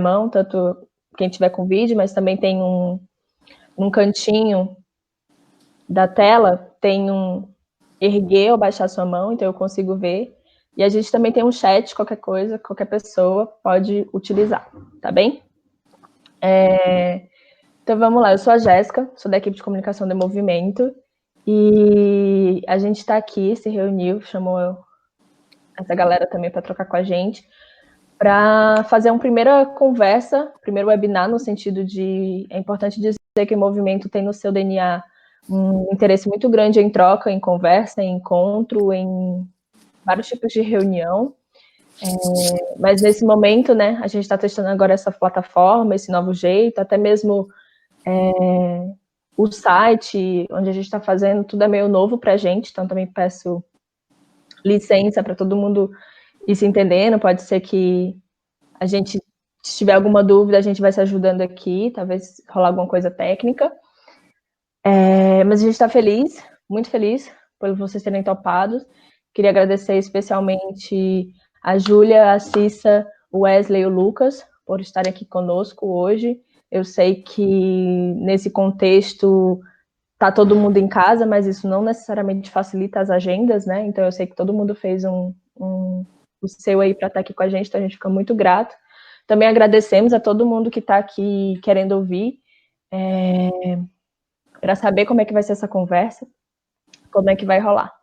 mão, tanto quem tiver com vídeo, mas também tem um cantinho da tela, tem um erguer ou baixar sua mão, então eu consigo ver. E a gente também tem um chat, qualquer coisa, qualquer pessoa pode utilizar, tá bem? Então vamos lá, eu sou a Jéssica, sou da equipe de comunicação do Movimento, e a gente está aqui, se reuniu, chamou essa galera também para trocar com a gente, para fazer uma primeira conversa, primeiro webinar, no sentido de, é importante dizer que o movimento tem no seu DNA um interesse muito grande em troca, em conversa, em encontro, em vários tipos de reunião, mas nesse momento, né, a gente está testando agora essa plataforma, esse novo jeito, até mesmo o site onde a gente está fazendo, tudo é meio novo para a gente, então também peço licença para todo mundo ir se entendendo, pode ser que a gente, se tiver alguma dúvida, a gente vai se ajudando aqui, talvez rolar alguma coisa técnica. Mas a gente está feliz, muito feliz, por vocês terem topado. Queria agradecer especialmente a Júlia, a Cissa, o Wesley e o Lucas por estarem aqui conosco hoje. Eu sei que nesse contexto está todo mundo em casa, mas isso não necessariamente facilita as agendas, né? Então eu sei que todo mundo fez o seu aí para estar aqui com a gente, então a gente fica muito grato. Também agradecemos a todo mundo que está aqui querendo ouvir, para saber como é que vai ser essa conversa, como é que vai rolar.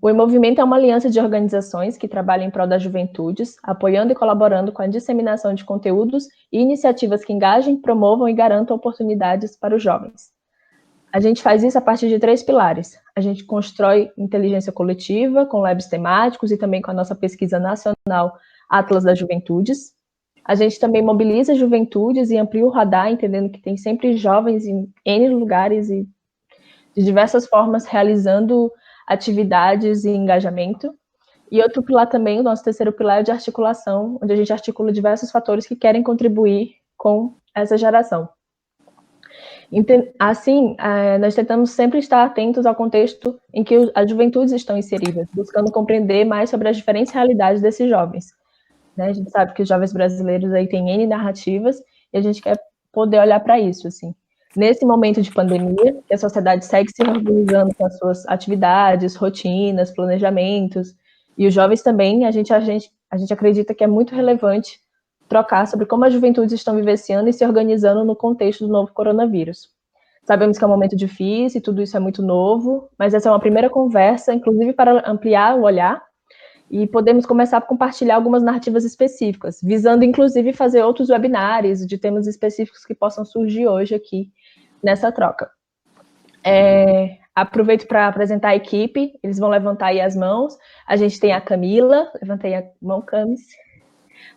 O E-Movimento é uma aliança de organizações que trabalham em prol das juventudes, apoiando e colaborando com a disseminação de conteúdos e iniciativas que engajem, promovam e garantam oportunidades para os jovens. A gente faz isso a partir de 3 pilares. A gente constrói inteligência coletiva, com labs temáticos e também com a nossa pesquisa nacional Atlas das Juventudes. A gente também mobiliza juventudes e amplia o radar, entendendo que tem sempre jovens em N lugares e de diversas formas realizando atividades e engajamento. E outro pilar também, o nosso terceiro pilar é de articulação, onde a gente articula diversos fatores que querem contribuir com essa geração. Assim, nós tentamos sempre estar atentos ao contexto em que as juventudes estão inseridas, buscando compreender mais sobre as diferentes realidades desses jovens. A gente sabe que os jovens brasileiros aí têm N narrativas e a gente quer poder olhar para isso, assim. Nesse momento de pandemia, que a sociedade segue se organizando com as suas atividades, rotinas, planejamentos, e os jovens também, a gente acredita que é muito relevante trocar sobre como as juventudes estão vivenciando e se organizando no contexto do novo coronavírus. Sabemos que é um momento difícil e tudo isso é muito novo, mas essa é uma primeira conversa, inclusive para ampliar o olhar, e podemos começar a compartilhar algumas narrativas específicas, visando inclusive fazer outros webinários de temas específicos que possam surgir hoje aqui nessa troca. Aproveito para apresentar a equipe, eles vão levantar aí as mãos. A gente tem a Camila, levantei a mão, Camis,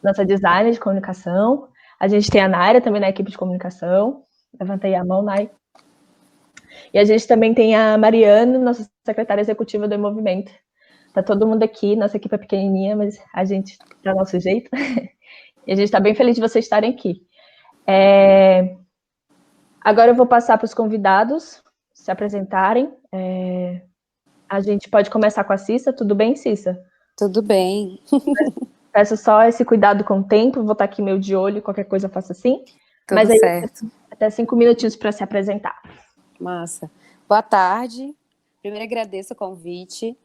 nossa designer de comunicação. A gente tem a Naira, também na equipe de comunicação, levantei a mão, Nai. E a gente também tem a Mariana, nossa secretária executiva do Movimento. Tá todo mundo aqui, nossa equipe é pequenininha, mas a gente dá nosso jeito. E a gente está bem feliz de vocês estarem aqui. Agora eu vou passar para os convidados se apresentarem. A gente pode começar com a Cissa. Tudo bem, Cissa? Tudo bem. Peço só esse cuidado com o tempo, vou estar aqui meio de olho, qualquer coisa eu faço assim. Tudo mas aí, certo. Até 5 minutinhos para se apresentar. Massa. Boa tarde. Primeiro agradeço o convite.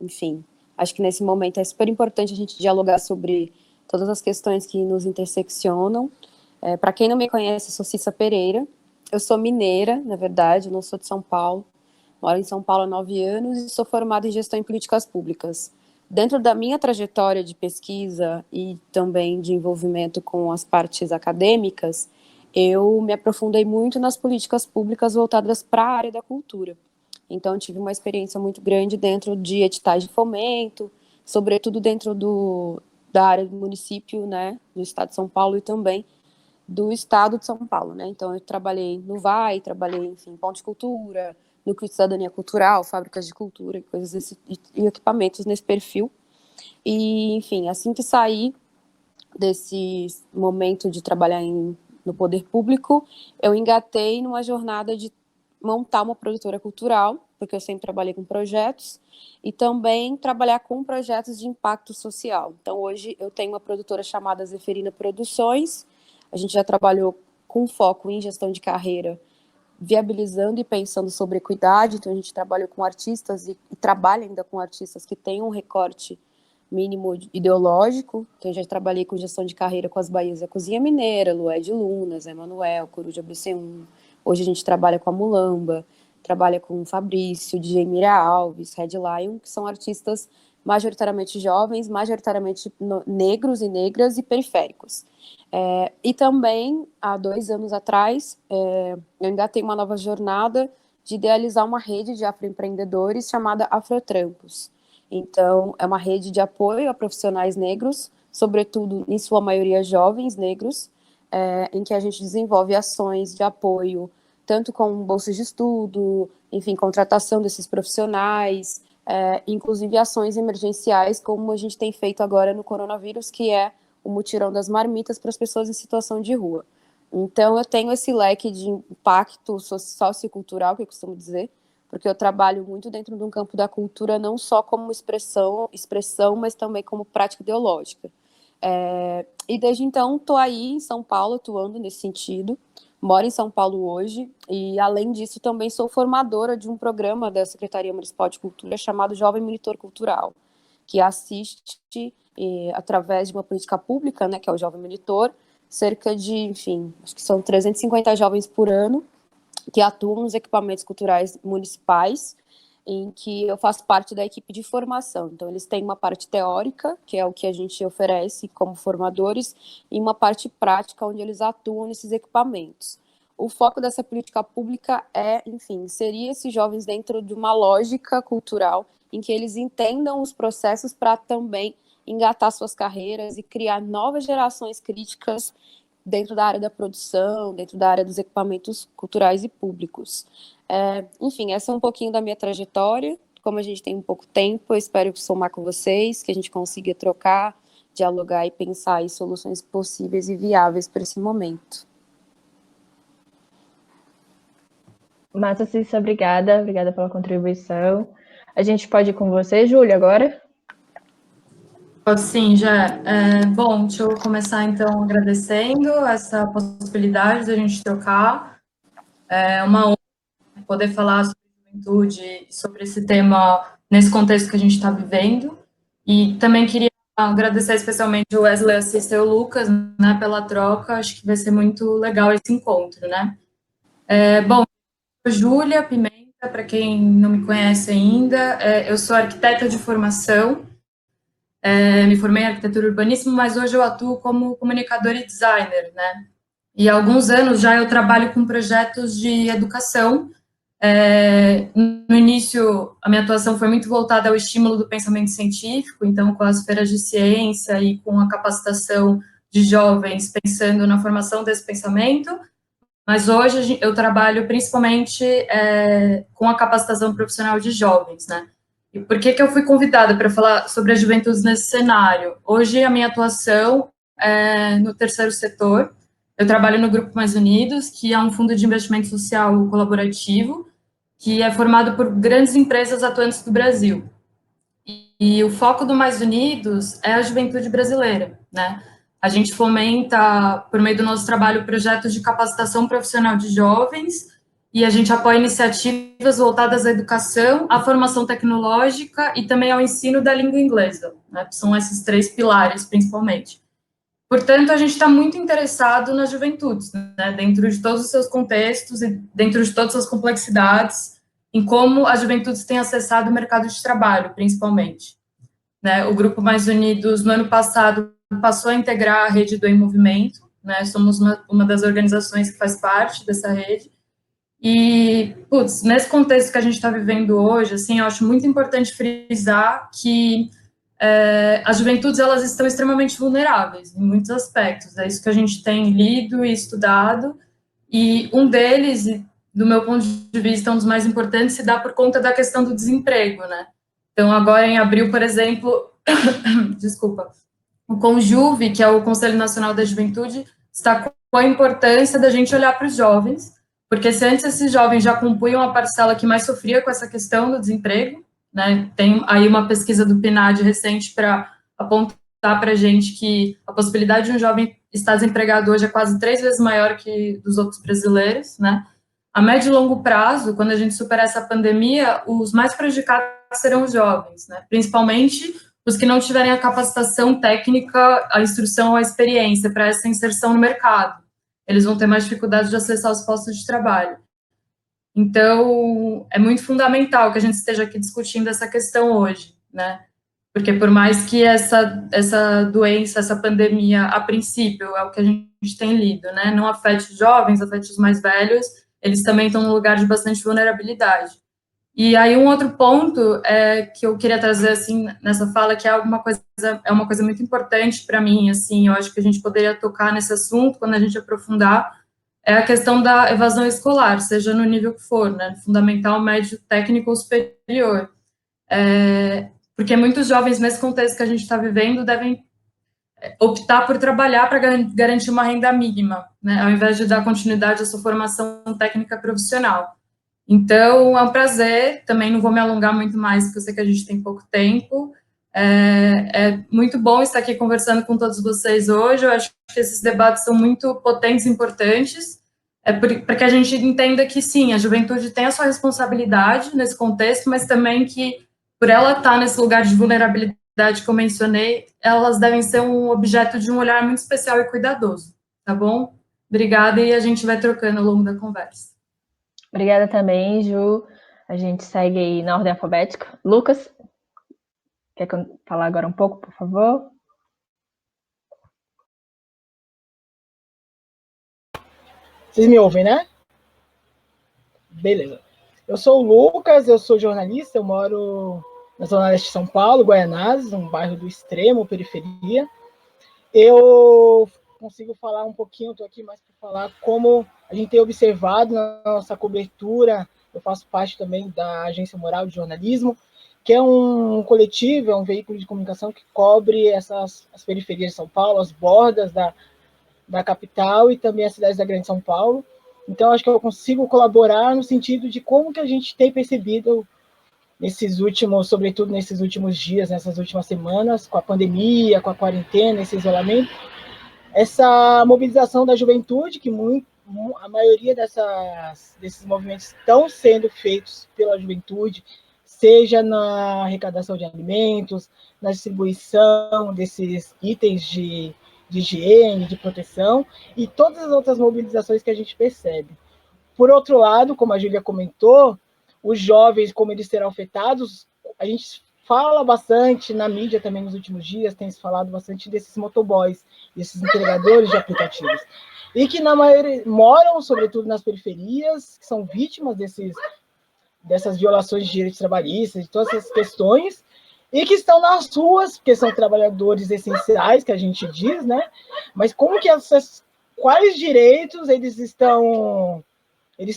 Enfim, acho que nesse momento é super importante a gente dialogar sobre todas as questões que nos interseccionam. Para quem não me conhece, eu sou Cissa Pereira. Eu sou mineira, na verdade, eu não sou de São Paulo. Moro em São Paulo há 9 anos e sou formada em gestão em políticas públicas. Dentro da minha trajetória de pesquisa e também de envolvimento com as partes acadêmicas, eu me aprofundei muito nas políticas públicas voltadas para a área da cultura. Então, eu tive uma experiência muito grande dentro de editais de fomento, sobretudo dentro da área do município, né, do estado de São Paulo e também do estado de São Paulo, né? Então, eu trabalhei no VAI, trabalhei, enfim, em Ponto de Cultura, Núcleo de Cidadania Cultural, fábricas de cultura, coisas e equipamentos nesse perfil. E, enfim, assim que saí desse momento de trabalhar no poder público, eu engatei numa jornada de montar uma produtora cultural, porque eu sempre trabalhei com projetos, e também trabalhar com projetos de impacto social. Então, hoje eu tenho uma produtora chamada Zeferina Produções, a gente já trabalhou com foco em gestão de carreira, viabilizando e pensando sobre equidade, então a gente trabalha com artistas e trabalha ainda com artistas que têm um recorte mínimo ideológico, que eu já trabalhei com gestão de carreira com as Bahias da Cozinha Mineira, Lué de Luna, Zé Manuel, Coruja BC1. Hoje a gente trabalha com a Mulamba, trabalha com o Fabrício, DJ Mira Alves, Red Lion, que são artistas majoritariamente jovens, majoritariamente negros e negras e periféricos. E também, há 2 anos atrás, eu ainda tenho uma nova jornada de idealizar uma rede de afroempreendedores chamada Afrotrampos. Então, é uma rede de apoio a profissionais negros, sobretudo, em sua maioria, jovens negros, em que a gente desenvolve ações de apoio, tanto com bolsas de estudo, enfim, contratação desses profissionais, inclusive ações emergenciais, como a gente tem feito agora no coronavírus, que é o mutirão das marmitas para as pessoas em situação de rua. Então, eu tenho esse leque de impacto sociocultural, que eu costumo dizer, porque eu trabalho muito dentro de um campo da cultura, não só como expressão, mas também como prática ideológica. E desde então, estou aí em São Paulo, atuando nesse sentido. Moro em São Paulo hoje, e além disso, também sou formadora de um programa da Secretaria Municipal de Cultura chamado Jovem Monitor Cultural, que assiste, através de uma política pública, né, que é o Jovem Monitor, cerca de, enfim, acho que são 350 jovens por ano, que atuam nos equipamentos culturais municipais, em que eu faço parte da equipe de formação. Então, eles têm uma parte teórica, que é o que a gente oferece como formadores, e uma parte prática, onde eles atuam nesses equipamentos. O foco dessa política pública é, enfim, inserir esses jovens dentro de uma lógica cultural em que eles entendam os processos para também engatar suas carreiras e criar novas gerações críticas dentro da área da produção, dentro da área dos equipamentos culturais e públicos. Enfim, essa é um pouquinho da minha trajetória. Como a gente tem um pouco tempo, eu espero somar com vocês, que a gente consiga trocar, dialogar e pensar em soluções possíveis e viáveis para esse momento. Massa, Cissa, obrigada. Obrigada pela contribuição. A gente pode ir com você, Júlia, agora? Sim, já. Bom, deixa eu começar, então, agradecendo essa possibilidade de a gente trocar. É uma honra poder falar sobre juventude, sobre esse tema nesse contexto que a gente está vivendo. E também queria agradecer especialmente o Wesley Assis e o Lucas, né, pela troca. Acho que vai ser muito legal esse encontro, né? Bom, eu sou Júlia Pimenta, para quem não me conhece ainda, eu sou arquiteta de formação. Me formei em arquitetura e urbanismo, mas hoje eu atuo como comunicadora e designer, né? E há alguns anos já eu trabalho com projetos de educação. No início, a minha atuação foi muito voltada ao estímulo do pensamento científico, então com as feiras de ciência e com a capacitação de jovens pensando na formação desse pensamento, mas hoje eu trabalho principalmente com a capacitação profissional de jovens, né? E por que eu fui convidada para falar sobre as juventudes nesse cenário? Hoje a minha atuação é no terceiro setor. Eu trabalho no Grupo Mais Unidos, que é um fundo de investimento social colaborativo, que é formado por grandes empresas atuantes do Brasil. E o foco do Mais Unidos é a juventude brasileira, né? A gente fomenta, por meio do nosso trabalho, projetos de capacitação profissional de jovens, e a gente apoia iniciativas voltadas à educação, à formação tecnológica e também ao ensino da língua inglesa, né? São esses 3 pilares, principalmente. Portanto, a gente está muito interessado nas juventudes, né? Dentro de todos os seus contextos e dentro de todas as complexidades, em como as juventudes têm acessado o mercado de trabalho, principalmente. Né? O Grupo Mais Unidos, no ano passado, passou a integrar a rede do Em Movimento, né? Somos uma das organizações que faz parte dessa rede. E, nesse contexto que a gente está vivendo hoje, assim, eu acho muito importante frisar que as juventudes, elas estão extremamente vulneráveis em muitos aspectos. É isso que a gente tem lido e estudado, e um deles, do meu ponto de vista, um dos mais importantes, se dá por conta da questão do desemprego, né? Então, agora em abril, por exemplo, desculpa, o CONJUVE, que é o Conselho Nacional da Juventude, destacou a importância da gente olhar para os jovens, porque se antes esses jovens já compunham a parcela que mais sofria com essa questão do desemprego, né, tem aí uma pesquisa do PNAD recente para apontar para a gente que a possibilidade de um jovem estar desempregado hoje é quase 3 vezes maior que dos outros brasileiros, né? A médio e longo prazo, quando a gente superar essa pandemia, os mais prejudicados serão os jovens, né? Principalmente os que não tiverem a capacitação técnica, a instrução ou a experiência para essa inserção no mercado. Eles vão ter mais dificuldade de acessar os postos de trabalho. Então, é muito fundamental que a gente esteja aqui discutindo essa questão hoje, né? Porque por mais que essa doença, essa pandemia, a princípio, é o que a gente tem lido, né? Não afete os jovens, afete os mais velhos, eles também estão num lugar de bastante vulnerabilidade. E aí um outro ponto que eu queria trazer assim nessa fala, que é uma coisa muito importante para mim, assim, eu acho que a gente poderia tocar nesse assunto quando a gente aprofundar, é a questão da evasão escolar, seja no nível que for, né, fundamental, médio, técnico ou superior. Porque muitos jovens nesse contexto que a gente está vivendo devem optar por trabalhar para garantir uma renda mínima, né, ao invés de dar continuidade à sua formação técnica profissional. Então, é um prazer, também não vou me alongar muito mais, porque eu sei que a gente tem pouco tempo. É muito bom estar aqui conversando com todos vocês hoje, eu acho que esses debates são muito potentes e importantes, para que a gente entenda que, sim, a juventude tem a sua responsabilidade nesse contexto, mas também que, por ela estar nesse lugar de vulnerabilidade que eu mencionei, elas devem ser um objeto de um olhar muito especial e cuidadoso, tá bom? Obrigada, e a gente vai trocando ao longo da conversa. Obrigada também, Ju. A gente segue aí na ordem alfabética. Lucas, quer falar agora um pouco, por favor? Vocês me ouvem, né? Beleza. Eu sou o Lucas, eu sou jornalista, eu moro na Zona Leste de São Paulo, Guaianazes, um bairro do extremo, periferia. Eu consigo falar um pouquinho, estou aqui mais para falar como a gente tem observado na nossa cobertura. Eu faço parte também da Agência Moral de Jornalismo, que é um coletivo, é um veículo de comunicação que cobre as periferias de São Paulo, as bordas da capital e também as cidades da Grande São Paulo. Então, acho que eu consigo colaborar no sentido de como que a gente tem percebido sobretudo nesses últimos dias, nessas últimas semanas, com a pandemia, com a quarentena, esse isolamento, essa mobilização da juventude, que a maioria desses movimentos estão sendo feitos pela juventude, seja na arrecadação de alimentos, na distribuição desses itens de higiene, de proteção, e todas as outras mobilizações que a gente percebe. Por outro lado, como a Júlia comentou, os jovens, como eles serão afetados, a gente fala bastante na mídia também nos últimos dias, tem se falado bastante desses motoboys, desses entregadores de aplicativos, e que na maioria moram, sobretudo, nas periferias, que são vítimas dessas violações de direitos trabalhistas, de todas essas questões, e que estão nas ruas, porque são trabalhadores essenciais, que a gente diz, né? Mas como que quais direitos eles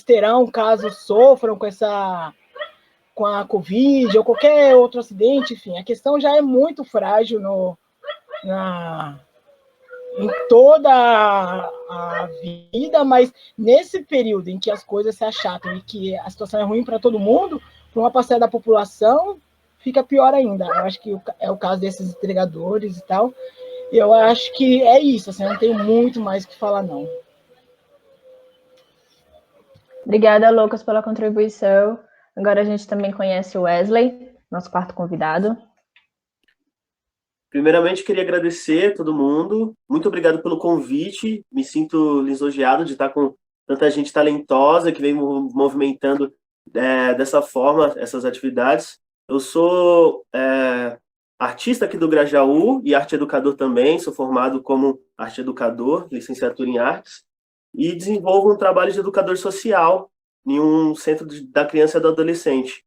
terão caso sofram com a Covid ou qualquer outro acidente, enfim, a questão já é muito frágil em toda a vida, mas nesse período em que as coisas se achatam e que a situação é ruim para todo mundo, para uma parcela da população, fica pior ainda. Eu acho que é o caso desses entregadores e tal. E eu acho que é isso, assim, eu não tenho muito mais o que falar, não. Obrigada, Lucas, pela contribuição. Agora a gente também conhece o Wesley, nosso quarto convidado. Primeiramente, queria agradecer a todo mundo. Muito obrigado pelo convite. Me sinto lisonjeado de estar com tanta gente talentosa que vem movimentando dessa forma essas atividades. Eu sou artista aqui do Grajaú e arte educador também. Sou formado como arte educador, licenciatura em artes, e desenvolvo um trabalho de educador social em um centro da criança e do adolescente.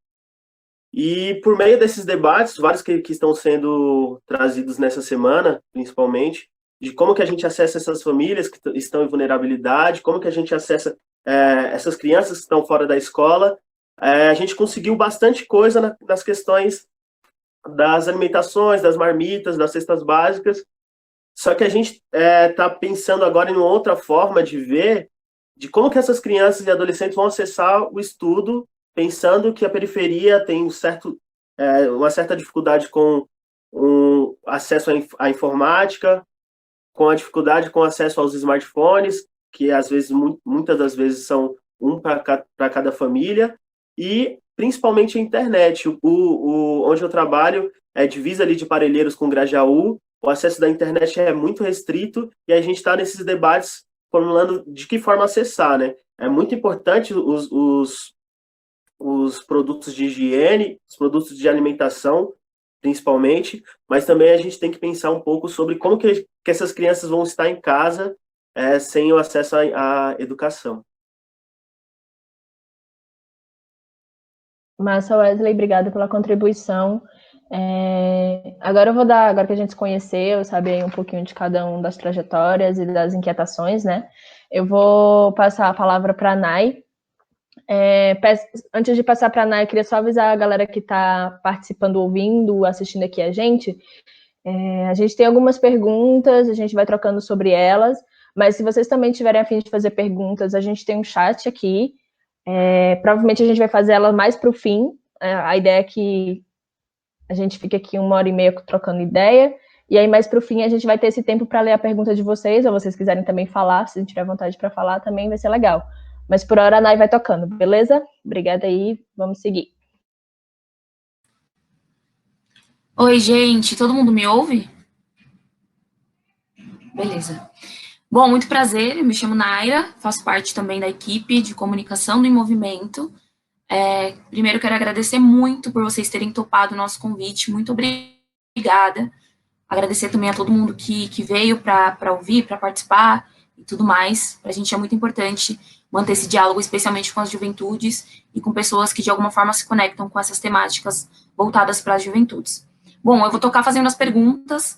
E por meio desses debates, vários que estão sendo trazidos nessa semana, principalmente, de como que a gente acessa essas famílias que estão em vulnerabilidade, como que a gente acessa essas crianças que estão fora da escola, a gente conseguiu bastante coisa nas questões das alimentações, das marmitas, das cestas básicas, só que a gente está pensando agora em uma outra forma de ver de como que essas crianças e adolescentes vão acessar o estudo, pensando que a periferia tem uma certa dificuldade com o acesso à informática, com a dificuldade com acesso aos smartphones, que às vezes, muitas das vezes são um para cada família, e principalmente a internet. Onde eu trabalho é divisa ali de Parelheiros com Grajaú, o acesso da internet é muito restrito e a gente está nesses debates formulando de que forma acessar, né? É muito importante os produtos de higiene, os produtos de alimentação, principalmente, mas também a gente tem que pensar um pouco sobre como que essas crianças vão estar em casa sem o acesso à educação. Massa, Wesley, obrigada pela contribuição. Agora agora que a gente se conheceu, sabe aí um pouquinho de cada um das trajetórias e das inquietações, né? Eu vou passar a palavra para a Nay. Antes de passar para a Nay, eu queria só avisar a galera que está participando, ouvindo, assistindo aqui a gente. A gente tem algumas perguntas, a gente vai trocando sobre elas, mas se vocês também tiverem a fim de fazer perguntas, a gente tem um chat aqui. Provavelmente a gente vai fazer ela mais para o fim. A ideia é que a gente fique aqui 1h30 trocando ideia, e aí mais para o fim a gente vai ter esse tempo para ler a pergunta de vocês, ou vocês quiserem também falar, se tiver vontade para falar também vai ser legal. Mas por hora a Nay vai tocando, beleza? Obrigada aí, vamos seguir. Oi, gente, todo mundo me ouve? Beleza. Bom, muito prazer, eu me chamo Naira, faço parte também da equipe de comunicação do Em Movimento. Primeiro, quero agradecer muito por vocês terem topado o nosso convite, muito obrigada. Agradecer também a todo mundo que veio para ouvir, para participar e tudo mais. Para a gente é muito importante manter esse diálogo, especialmente com as juventudes e com pessoas que de alguma forma se conectam com essas temáticas voltadas para as juventudes. Bom, eu vou tocar fazendo as perguntas.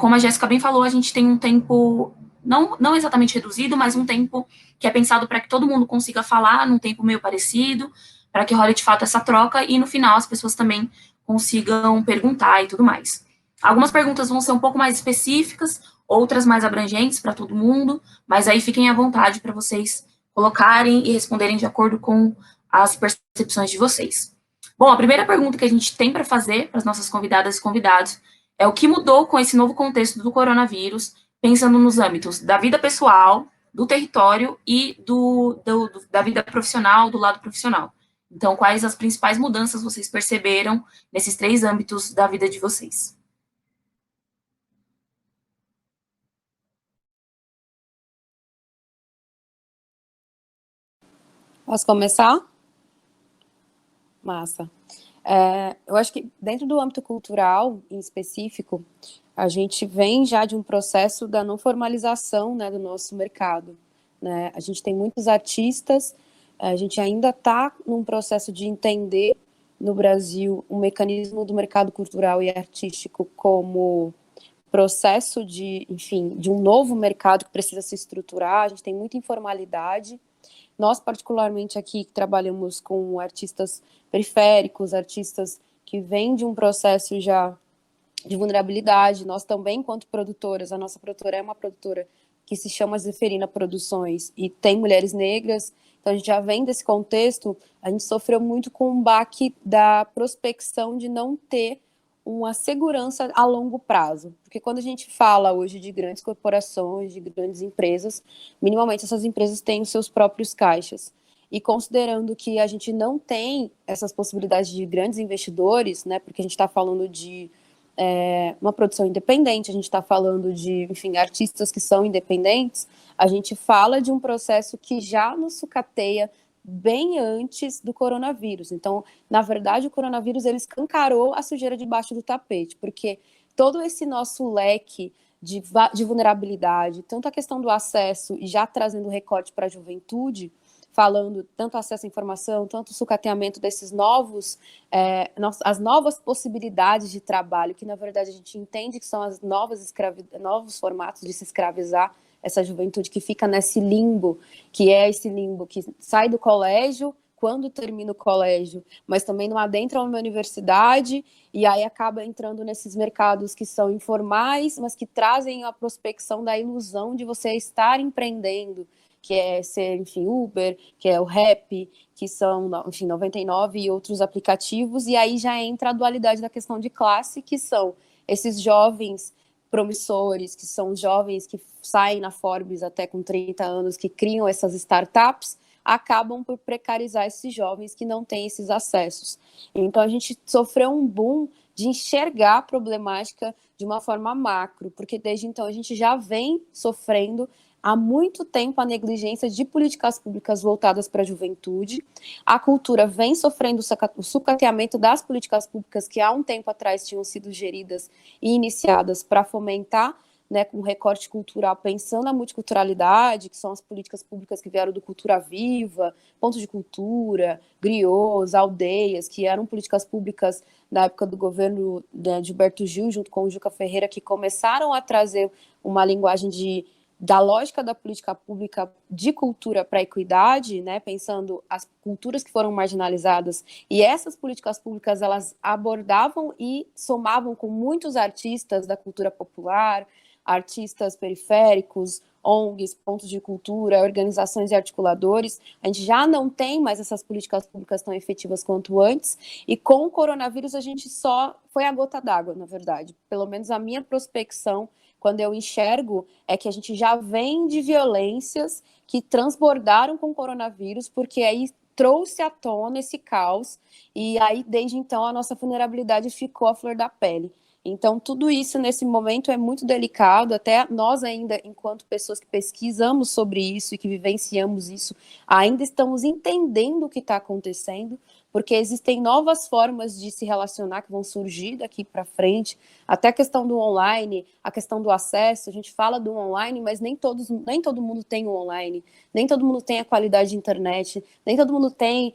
Como a Jéssica bem falou, a gente tem um tempo, não exatamente reduzido, mas um tempo que é pensado para que todo mundo consiga falar num tempo meio parecido, para que role de fato essa troca e no final as pessoas também consigam perguntar e tudo mais. Algumas perguntas vão ser um pouco mais específicas, outras mais abrangentes para todo mundo, mas aí fiquem à vontade para vocês colocarem e responderem de acordo com as percepções de vocês. Bom, a primeira pergunta que a gente tem para fazer para as nossas convidadas e convidados é o que mudou com esse novo contexto do coronavírus, pensando nos âmbitos da vida pessoal, do território e da vida profissional, do lado profissional. Então, quais as principais mudanças vocês perceberam nesses 3 âmbitos da vida de vocês? Posso começar? Massa. Eu acho que dentro do âmbito cultural, em específico, a gente vem já de um processo da não formalização, né, do nosso mercado, né? A gente tem muitos artistas, a gente ainda está num processo de entender no Brasil um mecanismo do mercado cultural e artístico como processo de, enfim, de um novo mercado que precisa se estruturar. A gente tem muita informalidade. Nós, particularmente aqui, que trabalhamos com artistas periféricos, artistas que vêm de um processo já de vulnerabilidade, nós também, enquanto produtoras, a nossa produtora é uma produtora que se chama Zeferina Produções e tem mulheres negras, então a gente já vem desse contexto, a gente sofreu muito com o baque da prospecção de não ter uma segurança a longo prazo, porque quando a gente fala hoje de grandes corporações, de grandes empresas, minimamente essas empresas têm os seus próprios caixas, e considerando que a gente não tem essas possibilidades de grandes investidores, né, porque a gente está falando de uma produção independente, a gente está falando de, enfim, artistas que são independentes, a gente fala de um processo que já nos sucateia bem antes do coronavírus. Então, na verdade, o coronavírus ele escancarou a sujeira debaixo do tapete, porque todo esse nosso leque de vulnerabilidade, tanto a questão do acesso e já trazendo recorte para a juventude, falando tanto acesso à informação, tanto o sucateamento desses as novas possibilidades de trabalho, que na verdade a gente entende que são as novos formatos de se escravizar essa juventude que fica nesse limbo, que é esse limbo que sai do colégio, quando termina o colégio, mas também não adentra uma universidade, e aí acaba entrando nesses mercados que são informais, mas que trazem a prospecção da ilusão de você estar empreendendo, que é ser, enfim, Uber, que é o Rap, que são, enfim, 99 e outros aplicativos, e aí já entra a dualidade da questão de classe, que são esses jovens promissores, que são jovens que saem na Forbes até com 30 anos, que criam essas startups, acabam por precarizar esses jovens que não têm esses acessos. Então, a gente sofreu um boom de enxergar a problemática de uma forma macro, porque desde então a gente já vem sofrendo há muito tempo a negligência de políticas públicas voltadas para a juventude. A cultura vem sofrendo o sucateamento das políticas públicas que há um tempo atrás tinham sido geridas e iniciadas para fomentar, né, com recorte cultural, pensando na multiculturalidade, que são as políticas públicas que vieram do Cultura Viva, Pontos de Cultura, griots, aldeias, que eram políticas públicas na época do governo de Gilberto Gil, junto com o Juca Ferreira, que começaram a trazer uma linguagem da lógica da política pública de cultura para a equidade, né, pensando as culturas que foram marginalizadas, e essas políticas públicas elas abordavam e somavam com muitos artistas da cultura popular, artistas periféricos, ONGs, pontos de cultura, organizações e articuladores. A gente já não tem mais essas políticas públicas tão efetivas quanto antes, e com o coronavírus a gente só foi a gota d'água, na verdade. Pelo menos a minha prospecção, quando eu enxergo, é que a gente já vem de violências que transbordaram com o coronavírus, porque aí trouxe à tona esse caos, e aí, desde então, a nossa vulnerabilidade ficou à flor da pele. Então, tudo isso, nesse momento, é muito delicado, até nós ainda, enquanto pessoas que pesquisamos sobre isso e que vivenciamos isso, ainda estamos entendendo o que está acontecendo, porque existem novas formas de se relacionar que vão surgir daqui para frente, até a questão do online, a questão do acesso. A gente fala do online, mas nem todo mundo tem o online, nem todo mundo tem a qualidade de internet, nem todo mundo tem,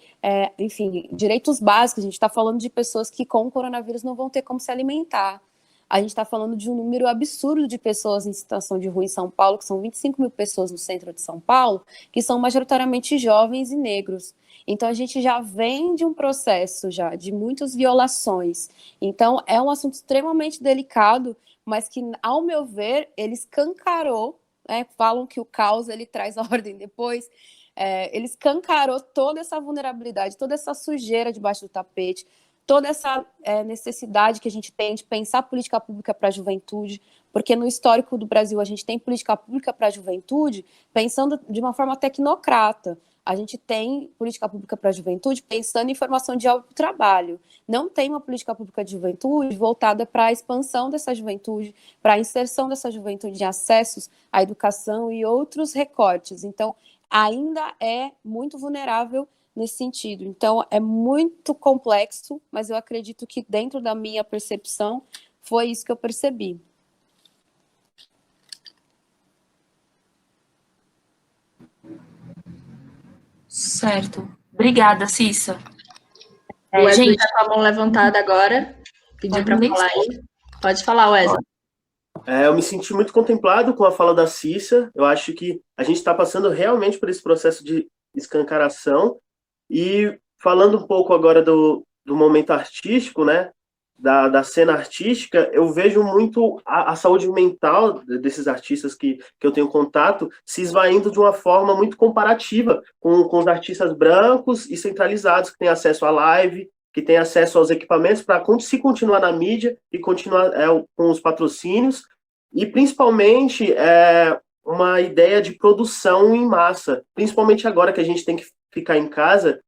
enfim, direitos básicos. A gente está falando de pessoas que com o coronavírus não vão ter como se alimentar. A gente está falando de um número absurdo de pessoas em situação de rua em São Paulo, que são 25 mil pessoas no centro de São Paulo, que são majoritariamente jovens e negros. Então, a gente já vem de um processo já de muitas violações. Então, é um assunto extremamente delicado, mas que, ao meu ver, ele escancarou, né? Falam que o caos ele traz a ordem depois. Ele escancarou toda essa vulnerabilidade, toda essa sujeira debaixo do tapete, toda essa necessidade que a gente tem de pensar política pública para a juventude, porque no histórico do Brasil a gente tem política pública para a juventude pensando de uma forma tecnocrata. A gente tem política pública para a juventude pensando em formação de trabalho. Não tem uma política pública de juventude voltada para a expansão dessa juventude, para a inserção dessa juventude em acessos à educação e outros recortes. Então, ainda é muito vulnerável nesse sentido. Então, é muito complexo, mas eu acredito que dentro da minha percepção foi isso que eu percebi. Certo. Obrigada, Cissa. O Wesley Gente, está com a mão levantada agora. Pediu para falar aí. Pode falar, Wesley. Eu me senti muito contemplado com a fala da Cissa. Eu acho que a gente está passando realmente por esse processo de escancaração. E falando um pouco agora do momento artístico, né, da cena artística, eu vejo muito a saúde mental desses artistas que eu tenho contato se esvaindo de uma forma muito comparativa com os artistas brancos e centralizados, que têm acesso à live, que têm acesso aos equipamentos para se continuar na mídia e continuar com os patrocínios, e principalmente uma ideia de produção em massa, principalmente agora que a gente tem que ficar em casa.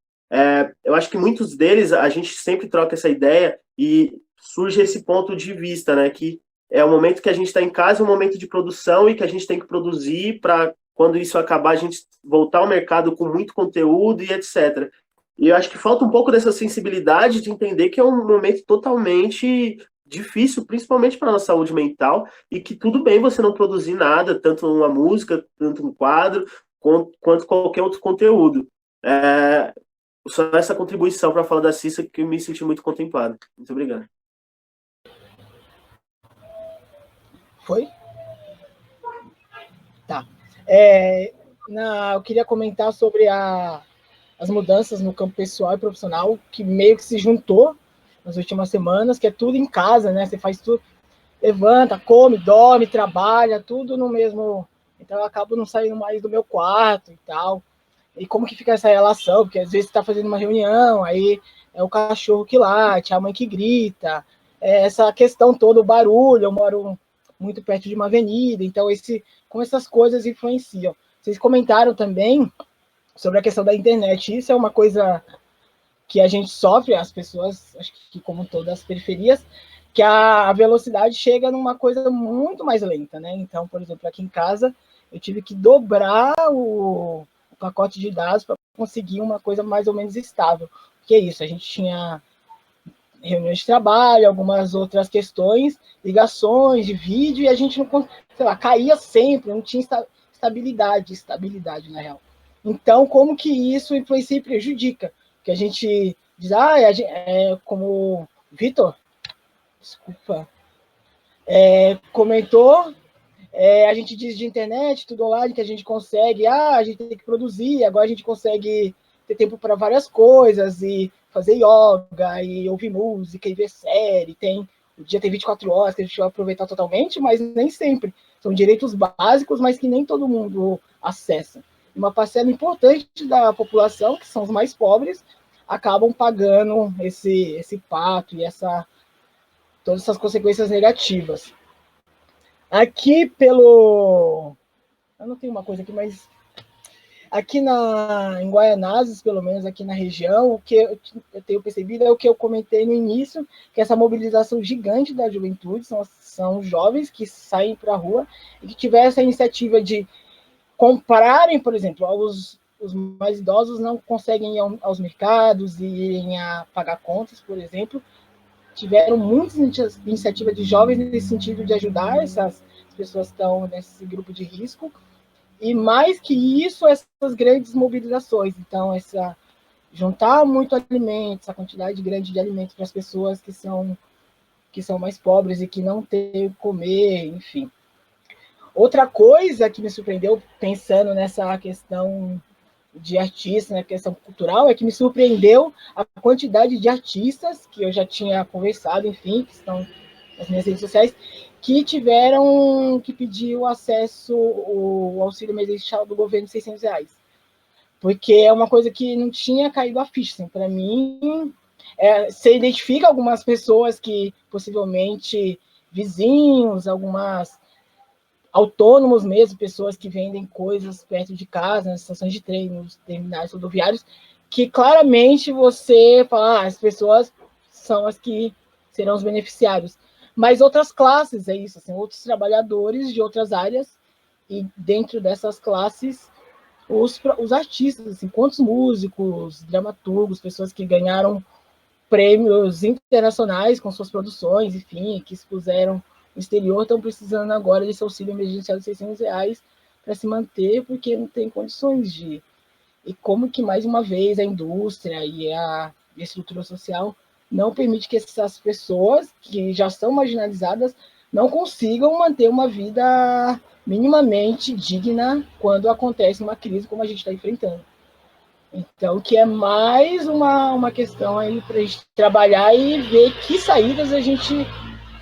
Eu acho que muitos deles, a gente sempre troca essa ideia e surge esse ponto de vista, né, que é o momento que a gente está em casa, é um momento de produção e que a gente tem que produzir para, quando isso acabar, a gente voltar ao mercado com muito conteúdo e etc. E eu acho que falta um pouco dessa sensibilidade de entender que é um momento totalmente difícil, principalmente para a nossa saúde mental, e que tudo bem você não produzir nada, tanto uma música, tanto um quadro, quanto qualquer outro conteúdo. Só essa contribuição para falar da Cissa que eu me senti muito contemplado. Muito obrigado. Foi? Tá. Eu queria comentar sobre as mudanças no campo pessoal e profissional, que meio que se juntou nas últimas semanas, que é tudo em casa, né? Você faz tudo, levanta, come, dorme, trabalha, tudo no mesmo então eu acabo não saindo mais do meu quarto e tal. E como que fica essa relação? Porque às vezes você está fazendo uma reunião, aí é o cachorro que late, a mãe que grita, essa questão toda, o barulho, eu moro muito perto de uma avenida, então como essas coisas influenciam. Vocês comentaram também sobre a questão da internet, isso é uma coisa que a gente sofre, as pessoas, acho que como todas as periferias, que a velocidade chega numa coisa muito mais lenta, né? Então, por exemplo, aqui em casa, eu tive que dobrar o pacote de dados para conseguir uma coisa mais ou menos estável. Que é isso, a gente tinha reuniões de trabalho, algumas outras questões, ligações de vídeo, e a gente não, sei lá, caía sempre, não tinha estabilidade na real. Então, como que isso influencia e prejudica? Porque a gente diz, como Vitor, desculpa, comentou, a gente diz de internet, tudo online, que a gente consegue, a gente tem que produzir, agora a gente consegue ter tempo para várias coisas, e fazer yoga, e ouvir música, e ver série, o dia tem 24 horas que a gente vai aproveitar totalmente, mas nem sempre. São direitos básicos, mas que nem todo mundo acessa. Uma parcela importante da população, que são os mais pobres, acabam pagando esse pato e todas essas consequências negativas. Aqui eu não tenho uma coisa aqui, mas aqui em Guaianazes, pelo menos aqui na região, o que eu tenho percebido é o que eu comentei no início, que essa mobilização gigante da juventude, são jovens que saem para a rua e que tiveram essa iniciativa de comprarem, por exemplo, os mais idosos não conseguem ir aos mercados e irem a pagar contas, por exemplo. Tiveram muitas iniciativas de jovens nesse sentido de ajudar essas pessoas que estão nesse grupo de risco. E mais que isso, essas grandes mobilizações. Então, juntar muito alimento, essa quantidade grande de alimentos para as pessoas que são mais pobres e que não têm o que comer, enfim. Outra coisa que me surpreendeu, pensando nessa questão de artistas, na questão cultural, é que me surpreendeu a quantidade de artistas que eu já tinha conversado, enfim, que estão nas minhas redes sociais, que tiveram que pedir o acesso, o auxílio emergencial do governo de R$600. Porque é uma coisa que não tinha caído a ficha. Assim, para mim, você identifica algumas pessoas que, possivelmente, vizinhos, algumas autônomos mesmo, pessoas que vendem coisas perto de casa, nas estações de trem, nos terminais rodoviários, que claramente você fala, as pessoas são as que serão os beneficiários. Mas outras classes, é isso, assim, outros trabalhadores de outras áreas, e dentro dessas classes, os artistas, assim, quantos músicos, dramaturgos, pessoas que ganharam prêmios internacionais com suas produções, enfim, que expuseram no exterior, estão precisando agora desse auxílio emergencial de R$600 para se manter, porque não tem condições de ir. E como que, mais uma vez, a indústria e a estrutura social não permite que essas pessoas, que já são marginalizadas, não consigam manter uma vida minimamente digna quando acontece uma crise como a gente está enfrentando. Então, que é mais uma questão aí para a gente trabalhar e ver que saídas a gente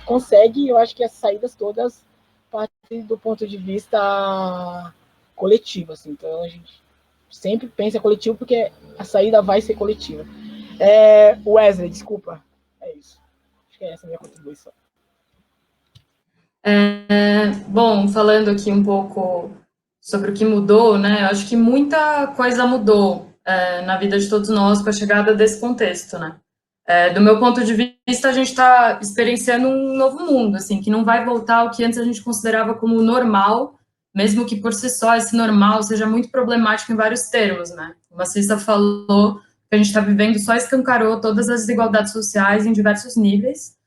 consegue. Eu acho que as saídas todas partem do ponto de vista coletivo. Assim. Então, a gente sempre pensa coletivo porque a saída vai ser coletiva. Wesley, desculpa. É isso. Acho que essa é a minha contribuição. Bom, falando aqui um pouco sobre o que mudou, né? Eu acho que muita coisa mudou na vida de todos nós com a chegada desse contexto, né? Do meu ponto de vista, a gente está experienciando um novo mundo, assim, que não vai voltar ao que antes a gente considerava como normal, mesmo que por si só esse normal seja muito problemático em vários termos, né? Como a Cissa falou, que a gente está vivendo só escancarou todas as desigualdades sociais em diversos níveis.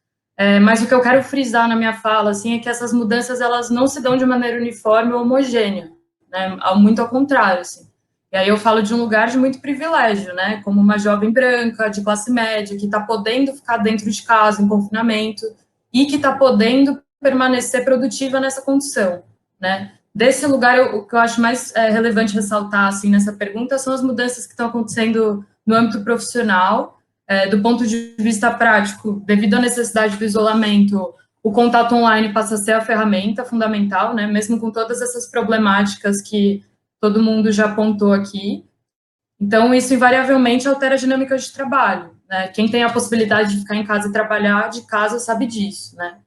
Mas o que eu quero frisar na minha fala, assim, é que essas mudanças elas não se dão de maneira uniforme ou homogênea, né? Muito ao contrário, assim. E aí eu falo de um lugar de muito privilégio, né? Como uma jovem branca, de classe média, que está podendo ficar dentro de casa, em confinamento, e que está podendo permanecer produtiva nessa condição, né? Desse lugar, o que eu acho mais relevante ressaltar, assim, nessa pergunta, são as mudanças que estão acontecendo no âmbito profissional. Do ponto de vista prático, devido à necessidade do isolamento, o contato online passa a ser a ferramenta fundamental, né? Mesmo com todas essas problemáticas que todo mundo já apontou aqui. Então, isso invariavelmente altera a dinâmica de trabalho, né? Quem tem a possibilidade de ficar em casa e trabalhar de casa sabe disso, né?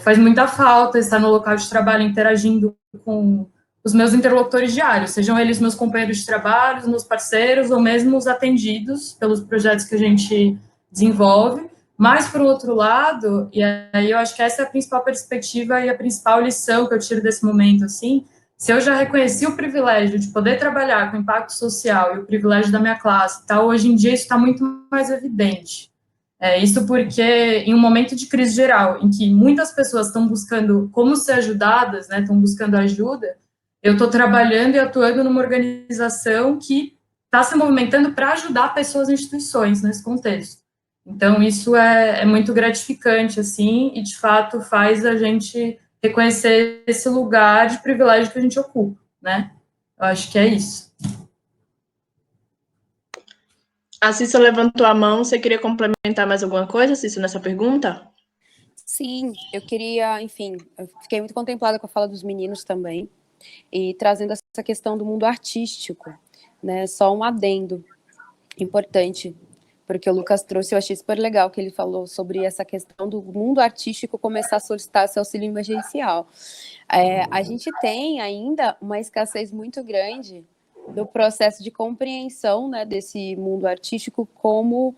Faz muita falta estar no local de trabalho interagindo com os meus interlocutores diários, sejam eles meus companheiros de trabalho, meus parceiros, ou mesmo os atendidos pelos projetos que a gente desenvolve. Mas, por outro lado, e aí eu acho que essa é a principal perspectiva e a principal lição que eu tiro desse momento, assim, se eu já reconheci o privilégio de poder trabalhar com impacto social e o privilégio da minha classe, tá, hoje em dia isso está muito mais evidente. Isso porque, em um momento de crise geral, em que muitas pessoas estão buscando como ser ajudadas, né, estão buscando ajuda, eu estou trabalhando e atuando numa organização que está se movimentando para ajudar pessoas e instituições nesse contexto. Então, isso é muito gratificante, assim, e, de fato, faz a gente reconhecer esse lugar de privilégio que a gente ocupa, né? Eu acho que é isso. A Cissa levantou a mão. Você queria complementar mais alguma coisa, Cissa, nessa pergunta? Sim, eu queria, enfim, eu fiquei muito contemplada com a fala dos meninos também, e trazendo essa questão do mundo artístico, né? Só um adendo importante, porque o Lucas trouxe, eu achei super legal que ele falou sobre essa questão do mundo artístico começar a solicitar esse auxílio emergencial. A gente tem ainda uma escassez muito grande do processo de compreensão, né, desse mundo artístico como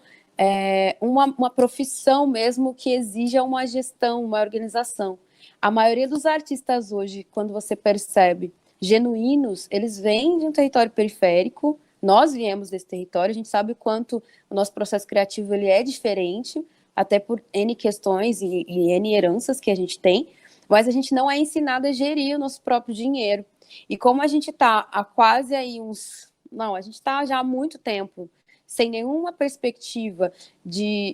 uma profissão mesmo que exija uma gestão, uma organização. A maioria dos artistas hoje, quando você percebe, genuínos, eles vêm de um território periférico. Nós viemos desse território, a gente sabe o quanto o nosso processo criativo ele é diferente, até por N questões e N heranças que a gente tem, mas a gente não é ensinado a gerir o nosso próprio dinheiro. E como a gente está há quase aí a gente está já há muito tempo sem nenhuma perspectiva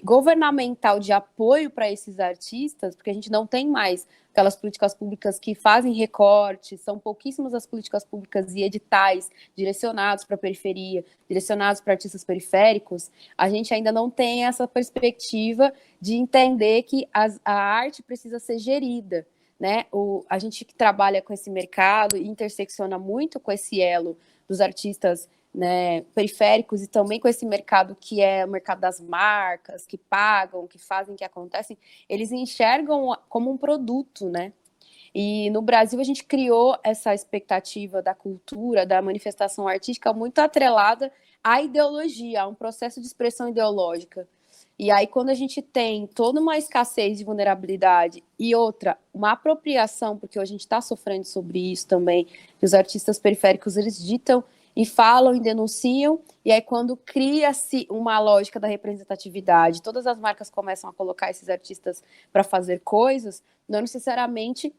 governamental de apoio para esses artistas, porque a gente não tem mais aquelas políticas públicas que fazem recortes, são pouquíssimas as políticas públicas e editais direcionados para a periferia, direcionados para artistas periféricos, a gente ainda não tem essa perspectiva de entender que a arte precisa ser gerida, né? A gente que trabalha com esse mercado e intersecciona muito com esse elo dos artistas, né, periféricos e também com esse mercado que é o mercado das marcas, que pagam, que fazem, que acontecem, eles enxergam como um produto, né? E no Brasil a gente criou essa expectativa da cultura, da manifestação artística muito atrelada à ideologia, a um processo de expressão ideológica. E aí, quando a gente tem toda uma escassez de vulnerabilidade e outra, uma apropriação, porque hoje a gente está sofrendo sobre isso também, que os artistas periféricos, eles ditam e falam e denunciam, e aí quando cria-se uma lógica da representatividade, todas as marcas começam a colocar esses artistas para fazer coisas, não necessariamente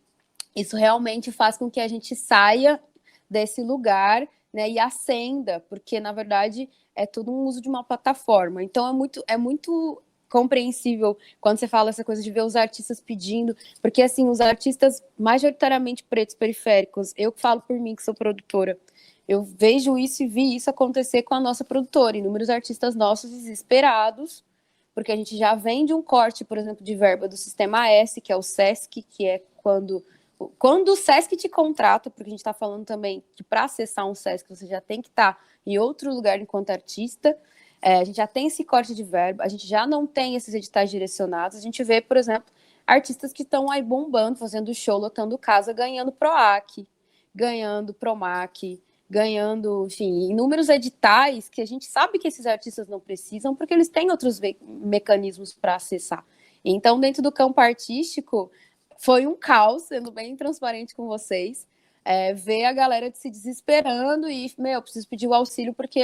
isso realmente faz com que a gente saia desse lugar, né, e ascenda, porque na verdade é tudo um uso de uma plataforma. Então é muito compreensível quando você fala essa coisa de ver os artistas pedindo, porque assim, os artistas majoritariamente pretos periféricos, eu falo por mim que sou produtora, eu vejo isso e vi isso acontecer com a nossa produtora, inúmeros artistas nossos desesperados, porque a gente já vem de um corte, por exemplo, de verba do Sistema S, que é o SESC, que é quando o SESC te contrata, porque a gente está falando também que para acessar um SESC você já tem que estar em outro lugar enquanto artista, a gente já tem esse corte de verba, a gente já não tem esses editais direcionados, a gente vê, por exemplo, artistas que estão aí bombando, fazendo show, lotando casa, ganhando PROAC, ganhando PROMAC, ganhando, enfim, inúmeros editais que a gente sabe que esses artistas não precisam, porque eles têm outros mecanismos para acessar. Então, dentro do campo artístico, foi um caos, sendo bem transparente com vocês, ver a galera se desesperando e, eu preciso pedir o auxílio porque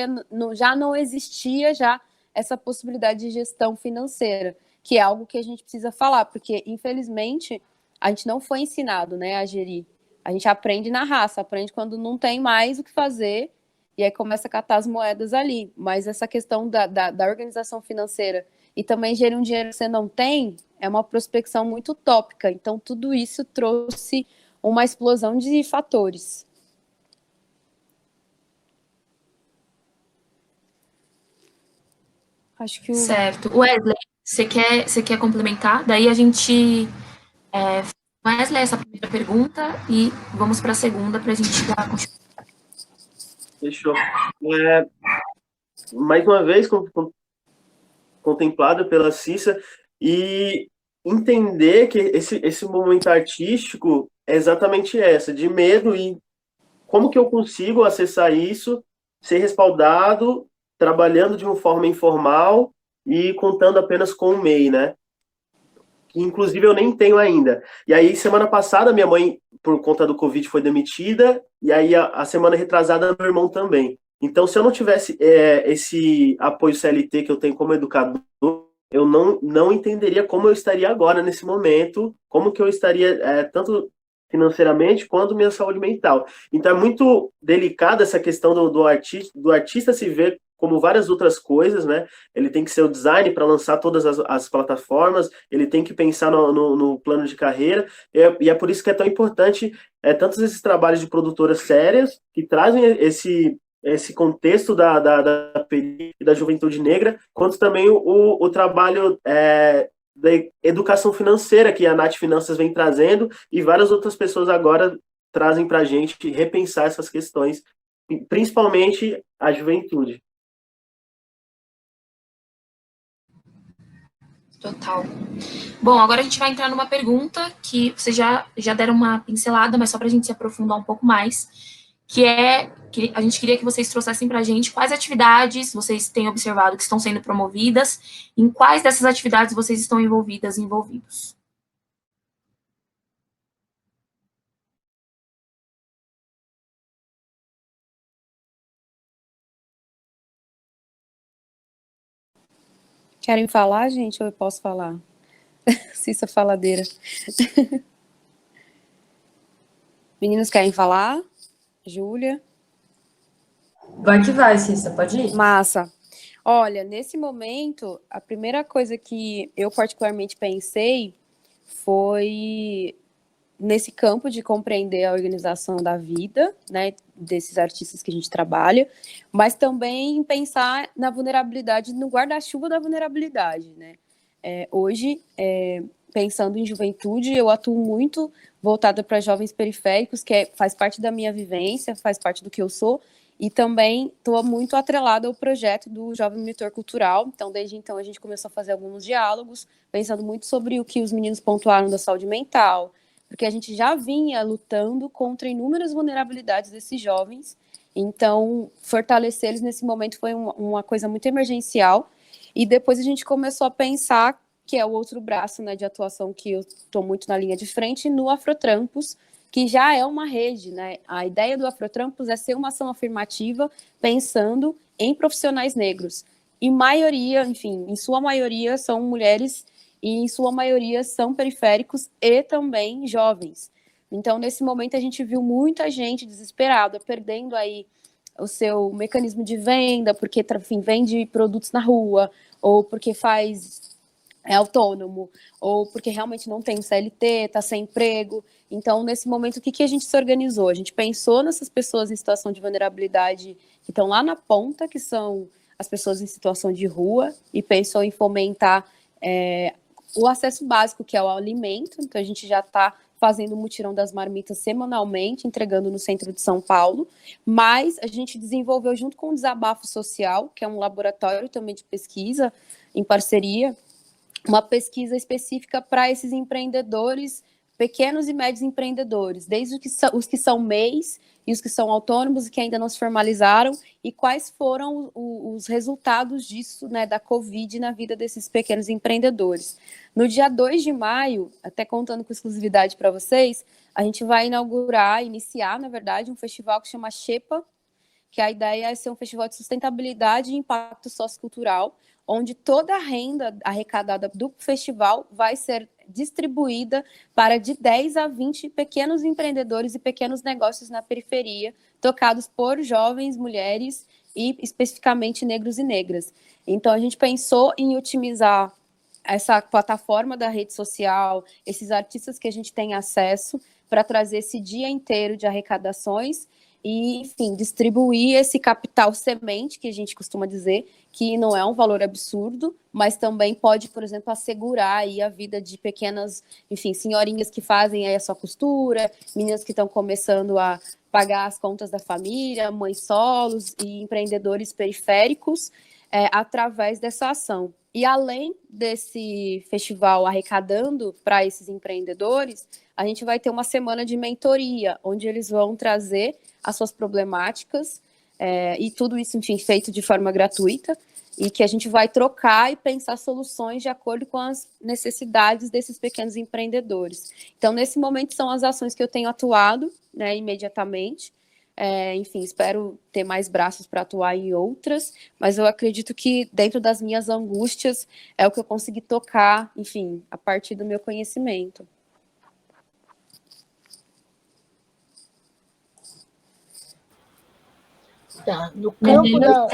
já não existia já essa possibilidade de gestão financeira, que é algo que a gente precisa falar, porque, infelizmente, a gente não foi ensinado, né, a gerir. A gente aprende na raça, aprende quando não tem mais o que fazer, e aí começa a catar as moedas ali. Mas essa questão da organização financeira e também gerir um dinheiro que você não tem é uma prospecção muito utópica. Então, tudo isso trouxe uma explosão de fatores. Acho que Certo. Wesley, você quer complementar? Daí a gente Wesley, essa primeira pergunta e vamos para a segunda para a gente dar continuidade. Fechou. Mais uma vez, contemplado pela Cissa, e entender que esse momento artístico é exatamente essa, de medo, e como que eu consigo acessar isso, ser respaldado, trabalhando de uma forma informal e contando apenas com o MEI, né? Que inclusive eu nem tenho ainda. E aí, semana passada, minha mãe, por conta do Covid, foi demitida, e aí a semana retrasada, meu irmão também. Então, se eu não tivesse esse apoio CLT que eu tenho como educador, eu não entenderia como eu estaria agora, nesse momento, como que eu estaria, tanto financeiramente, quanto minha saúde mental. Então, é muito delicada essa questão do artista se ver como várias outras coisas, né? Ele tem que ser o design para lançar todas as plataformas, ele tem que pensar no plano de carreira, e é por isso que é tão importante tantos esses trabalhos de produtoras sérias que trazem esse contexto da periferia e da juventude negra, quanto também o trabalho da educação financeira que a Nath Finanças vem trazendo, e várias outras pessoas agora trazem para a gente repensar essas questões, principalmente a juventude. Total. Bom, agora a gente vai entrar numa pergunta que vocês já deram uma pincelada, mas só para a gente se aprofundar um pouco mais, que a gente queria que vocês trouxessem para a gente quais atividades vocês têm observado que estão sendo promovidas, em quais dessas atividades vocês estão envolvidos. Querem falar, gente, ou eu posso falar? Cissa faladeira. Meninos querem falar? Júlia? Vai que vai, Cissa, pode ir. Massa. Olha, nesse momento, a primeira coisa que eu particularmente pensei foi nesse campo de compreender a organização da vida, né, desses artistas que a gente trabalha, mas também pensar na vulnerabilidade, no guarda-chuva da vulnerabilidade, né. Hoje, pensando em juventude, eu atuo muito voltada para jovens periféricos, que faz parte da minha vivência, faz parte do que eu sou, e também estou muito atrelada ao projeto do Jovem Monitor Cultural. Então, desde então, a gente começou a fazer alguns diálogos, pensando muito sobre o que os meninos pontuaram da saúde mental, porque a gente já vinha lutando contra inúmeras vulnerabilidades desses jovens. Então, fortalecer eles nesse momento foi uma coisa muito emergencial. E depois a gente começou a pensar, que é o outro braço, né, de atuação que eu estou muito na linha de frente, no Afrotrampos, que já é uma rede, né? A ideia do Afrotrampos é ser uma ação afirmativa pensando em profissionais negros. Em maioria, enfim, em sua maioria são mulheres e em sua maioria são periféricos e também jovens. Então, nesse momento, a gente viu muita gente desesperada, perdendo aí o seu mecanismo de venda, porque, enfim, vende produtos na rua, ou porque é autônomo, ou porque realmente não tem um CLT, está sem emprego. Então, nesse momento, o que a gente se organizou? A gente pensou nessas pessoas em situação de vulnerabilidade que estão lá na ponta, que são as pessoas em situação de rua, e pensou em fomentar o acesso básico, que é o alimento. Então, a gente já está fazendo o mutirão das marmitas semanalmente, entregando no centro de São Paulo, mas a gente desenvolveu, junto com o Desabafo Social, que é um laboratório também de pesquisa, em parceria, uma pesquisa específica para esses empreendedores, pequenos e médios empreendedores, desde os que são MEIs e os que são autônomos e que ainda não se formalizaram, e quais foram os resultados disso, né, da Covid na vida desses pequenos empreendedores. No dia 2 de maio, até contando com exclusividade para vocês, a gente vai iniciar, na verdade, um festival que chama Xepa, que a ideia é ser um festival de sustentabilidade e impacto sociocultural, onde toda a renda arrecadada do festival vai ser distribuída para de 10 a 20 pequenos empreendedores e pequenos negócios na periferia, tocados por jovens, mulheres e especificamente negros e negras. Então, a gente pensou em otimizar essa plataforma da rede social, esses artistas que a gente tem acesso, para trazer esse dia inteiro de arrecadações e, enfim, distribuir esse capital semente, que a gente costuma dizer, que não é um valor absurdo, mas também pode, por exemplo, assegurar aí a vida de pequenas, enfim, senhorinhas que fazem aí a sua costura, meninas que estão começando a pagar as contas da família, mães solos e empreendedores periféricos, através dessa ação. E além desse festival arrecadando para esses empreendedores, a gente vai ter uma semana de mentoria, onde eles vão trazer as suas problemáticas, e tudo isso, enfim, feito de forma gratuita, e que a gente vai trocar e pensar soluções de acordo com as necessidades desses pequenos empreendedores. Então, nesse momento, são as ações que eu tenho atuado, né, imediatamente. Enfim, espero ter mais braços para atuar em outras, mas eu acredito que dentro das minhas angústias é o que eu consegui tocar, enfim, a partir do meu conhecimento. Tá, no campo da...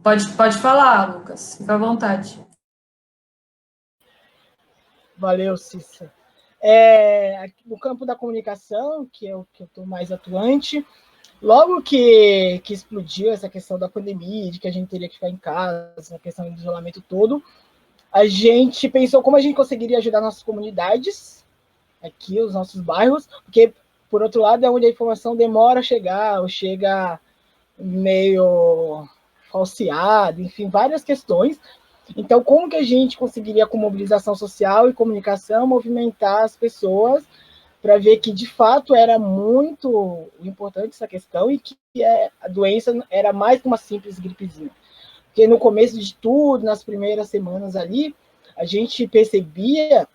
Pode falar, Lucas, fica à vontade. Valeu, Cissa. No campo da comunicação, que é o que eu estou mais atuante, logo que explodiu essa questão da pandemia, de que a gente teria que ficar em casa, a questão do isolamento todo, a gente pensou como a gente conseguiria ajudar nossas comunidades, aqui, os nossos bairros, porque, por outro lado, é onde a informação demora a chegar, ou chega meio falseada, enfim, várias questões. Então, como que a gente conseguiria, com mobilização social e comunicação, movimentar as pessoas para ver que, de fato, era muito importante essa questão e que a doença era mais que uma simples gripezinha. Porque no começo de tudo, nas primeiras semanas ali, a gente percebia,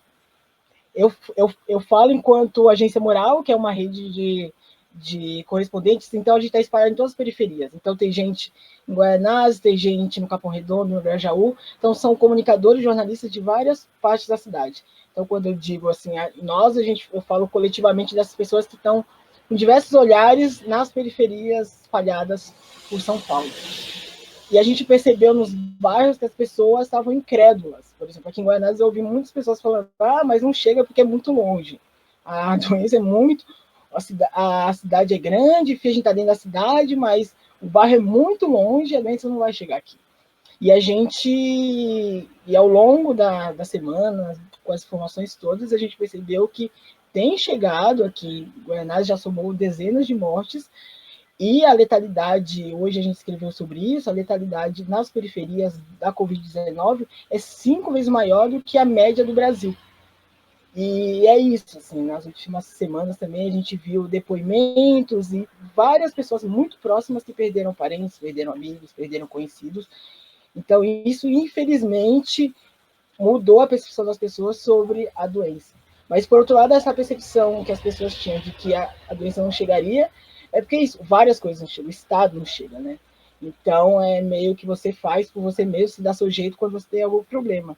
eu falo enquanto agência Mural, que é uma rede de correspondentes, então a gente está espalhado em todas as periferias. Então tem gente em Guaianazes, tem gente no Capão Redondo, no Grajaú, então são comunicadores, jornalistas de várias partes da cidade. Então quando eu digo assim, eu falo coletivamente dessas pessoas que estão com diversos olhares nas periferias espalhadas por São Paulo. E a gente percebeu nos bairros que as pessoas estavam incrédulas. Por exemplo, aqui em Guaianazes eu ouvi muitas pessoas falando, mas não chega porque é muito longe. A doença é muito... A cidade é grande, a gente está dentro da cidade, mas o bairro é muito longe, a doença não vai chegar aqui. E ao longo da semana, com as informações todas, a gente percebeu que tem chegado aqui, Guaianazes já somou dezenas de mortes, e a letalidade, hoje a gente escreveu sobre isso, a letalidade nas periferias da Covid-19 é 5 vezes maior do que a média do Brasil. E é isso, assim, nas últimas semanas também a gente viu depoimentos e várias pessoas muito próximas que perderam parentes, perderam amigos, perderam conhecidos. Então isso, infelizmente, mudou a percepção das pessoas sobre a doença. Mas, por outro lado, essa percepção que as pessoas tinham de que a doença não chegaria, é porque isso, várias coisas não chegam, o Estado não chega, né? Então, é meio que você faz por você mesmo, se dá seu jeito quando você tem algum problema.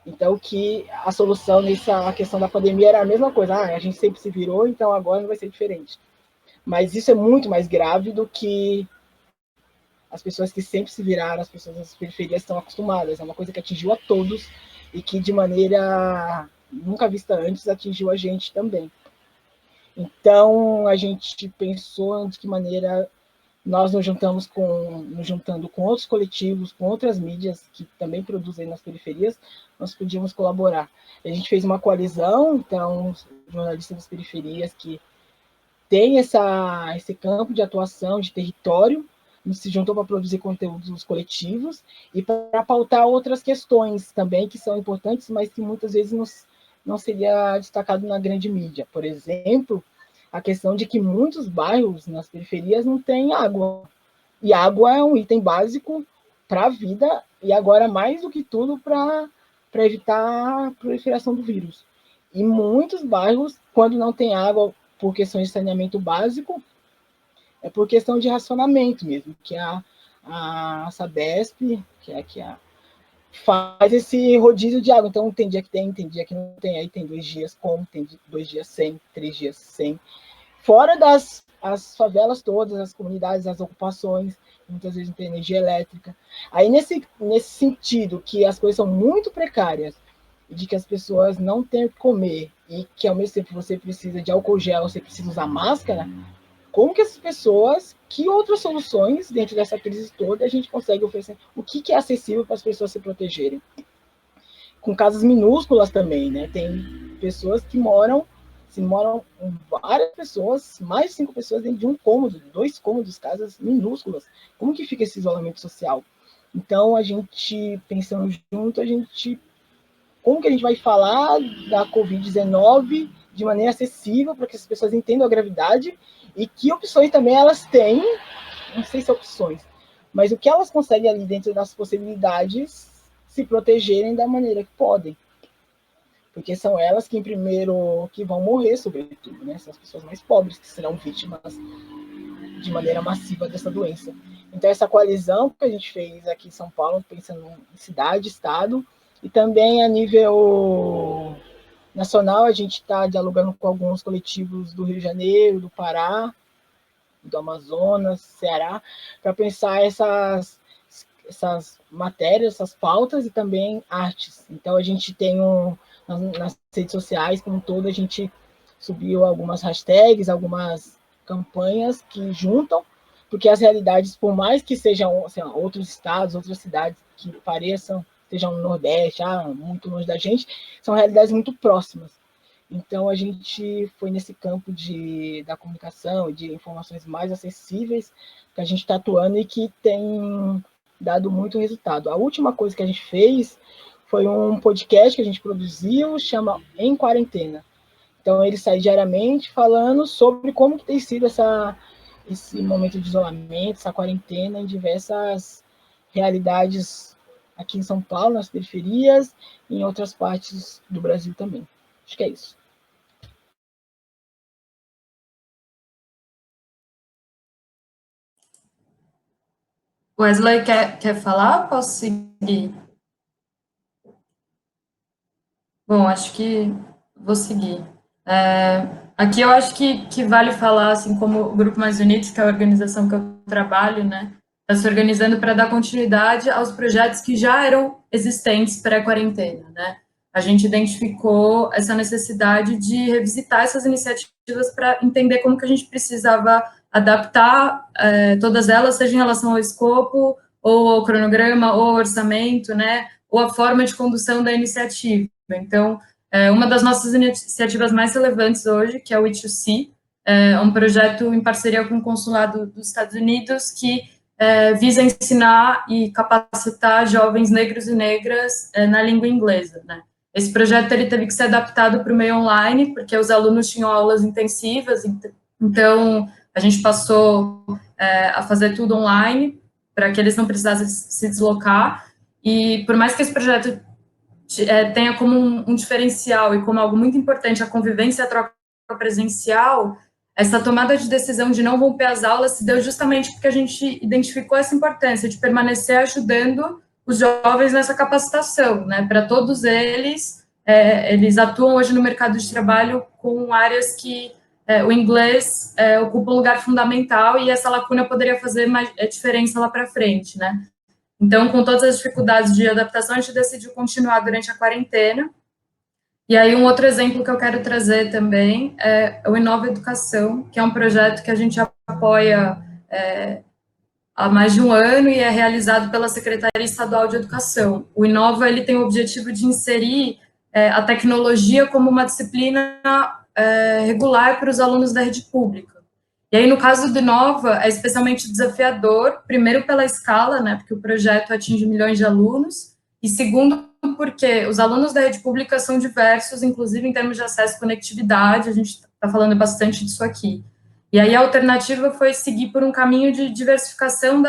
Então, que a solução nessa questão da pandemia era a mesma coisa. A gente sempre se virou, então agora não vai ser diferente. Mas isso é muito mais grave do que as pessoas que sempre se viraram, as pessoas das periferias estão acostumadas. É uma coisa que atingiu a todos e que, de maneira nunca vista antes, atingiu a gente também. Então, a gente pensou de que maneira nós nos juntando com outros coletivos, com outras mídias que também produzem nas periferias, nós podíamos colaborar. A gente fez uma coalizão, então, jornalistas das periferias que têm esse campo de atuação, de território, se juntou para produzir conteúdos coletivos e para pautar outras questões também que são importantes, mas que muitas vezes não seria destacado na grande mídia. Por exemplo, a questão de que muitos bairros nas periferias não têm água. E água é um item básico para a vida, e agora, mais do que tudo, para evitar a proliferação do vírus. E muitos bairros, quando não tem água por questões de saneamento básico, é por questão de racionamento mesmo, que a Sabesp, que é que faz esse rodízio de água. Então, tem dia que tem que não tem. Aí tem 2 dias com, tem 2 dias sem, 3 dias sem. Fora as favelas todas, as comunidades, as ocupações, muitas vezes não tem energia elétrica. Aí, nesse sentido, que as coisas são muito precárias de que as pessoas não têm o que comer e que ao mesmo tempo você precisa de álcool gel, você precisa usar máscara, como que essas pessoas, que outras soluções dentro dessa crise toda a gente consegue oferecer? O que é acessível para as pessoas se protegerem? Com casas minúsculas também, né? Tem pessoas que moram várias pessoas, mais de 5 pessoas dentro de um cômodo, 2 cômodos, casas minúsculas. Como que fica esse isolamento social? Então, a gente, pensando junto, como que a gente vai falar da Covid-19 de maneira acessível para que as pessoas entendam a gravidade e que opções também elas têm, não sei se opções, mas o que elas conseguem ali dentro das possibilidades se protegerem da maneira que podem. Porque são elas que, em primeiro, que vão morrer, sobretudo, né? São as pessoas mais pobres que serão vítimas de maneira massiva dessa doença. Então, essa coalizão que a gente fez aqui em São Paulo, pensando em cidade, estado, e também a nível nacional, a gente está dialogando com alguns coletivos do Rio de Janeiro, do Pará, do Amazonas, Ceará, para pensar essas matérias, essas pautas e também artes. Então, a gente tem nas redes sociais, como um todo, a gente subiu algumas hashtags, algumas campanhas que juntam, porque as realidades, por mais que sejam assim, outros estados, outras cidades que pareçam, sejam no Nordeste, muito longe da gente, são realidades muito próximas. Então, a gente foi nesse campo da comunicação e de informações mais acessíveis que a gente está atuando e que tem dado muito resultado. A última coisa que a gente fez foi um podcast que a gente produziu, chama Em Quarentena. Então, ele sai diariamente falando sobre como que tem sido esse momento de isolamento, essa quarentena em diversas realidades aqui em São Paulo, nas periferias, e em outras partes do Brasil também. Acho que é isso. Wesley, quer falar? Posso seguir? Bom, acho que vou seguir. Aqui eu acho que vale falar, assim, como o Grupo Mais Unidos, que é a organização que eu trabalho, né, está se organizando para dar continuidade aos projetos que já eram existentes pré-quarentena, né? A gente identificou essa necessidade de revisitar essas iniciativas para entender como que a gente precisava adaptar todas elas, seja em relação ao escopo, ou ao cronograma, ou ao orçamento, né, ou a forma de condução da iniciativa. Então, uma das nossas iniciativas mais relevantes hoje, que é o E2C, é um projeto em parceria com o Consulado dos Estados Unidos que visa ensinar e capacitar jovens negros e negras na língua inglesa, né? Esse projeto ele teve que ser adaptado para o meio online, porque os alunos tinham aulas intensivas, então a gente passou a fazer tudo online, para que eles não precisassem se deslocar, e por mais que esse projeto tenha como um diferencial e como algo muito importante a convivência e a troca presencial, essa tomada de decisão de não romper as aulas se deu justamente porque a gente identificou essa importância de permanecer ajudando os jovens nessa capacitação, né? Para todos eles, eles atuam hoje no mercado de trabalho com áreas que o inglês ocupa um lugar fundamental e essa lacuna poderia fazer mais diferença lá para frente, né? Então, com todas as dificuldades de adaptação, a gente decidiu continuar durante a quarentena. E aí, um outro exemplo que eu quero trazer também é o Inova Educação, que é um projeto que a gente apoia há mais de um ano e é realizado pela Secretaria Estadual de Educação. O Inova ele tem o objetivo de inserir a tecnologia como uma disciplina regular para os alunos da rede pública. E aí, no caso do Inova, é especialmente desafiador, primeiro pela escala, né, porque o projeto atinge milhões de alunos, e segundo, porque os alunos da rede pública são diversos, inclusive em termos de acesso e conectividade, a gente está falando bastante disso aqui. E aí a alternativa foi seguir por um caminho de diversificação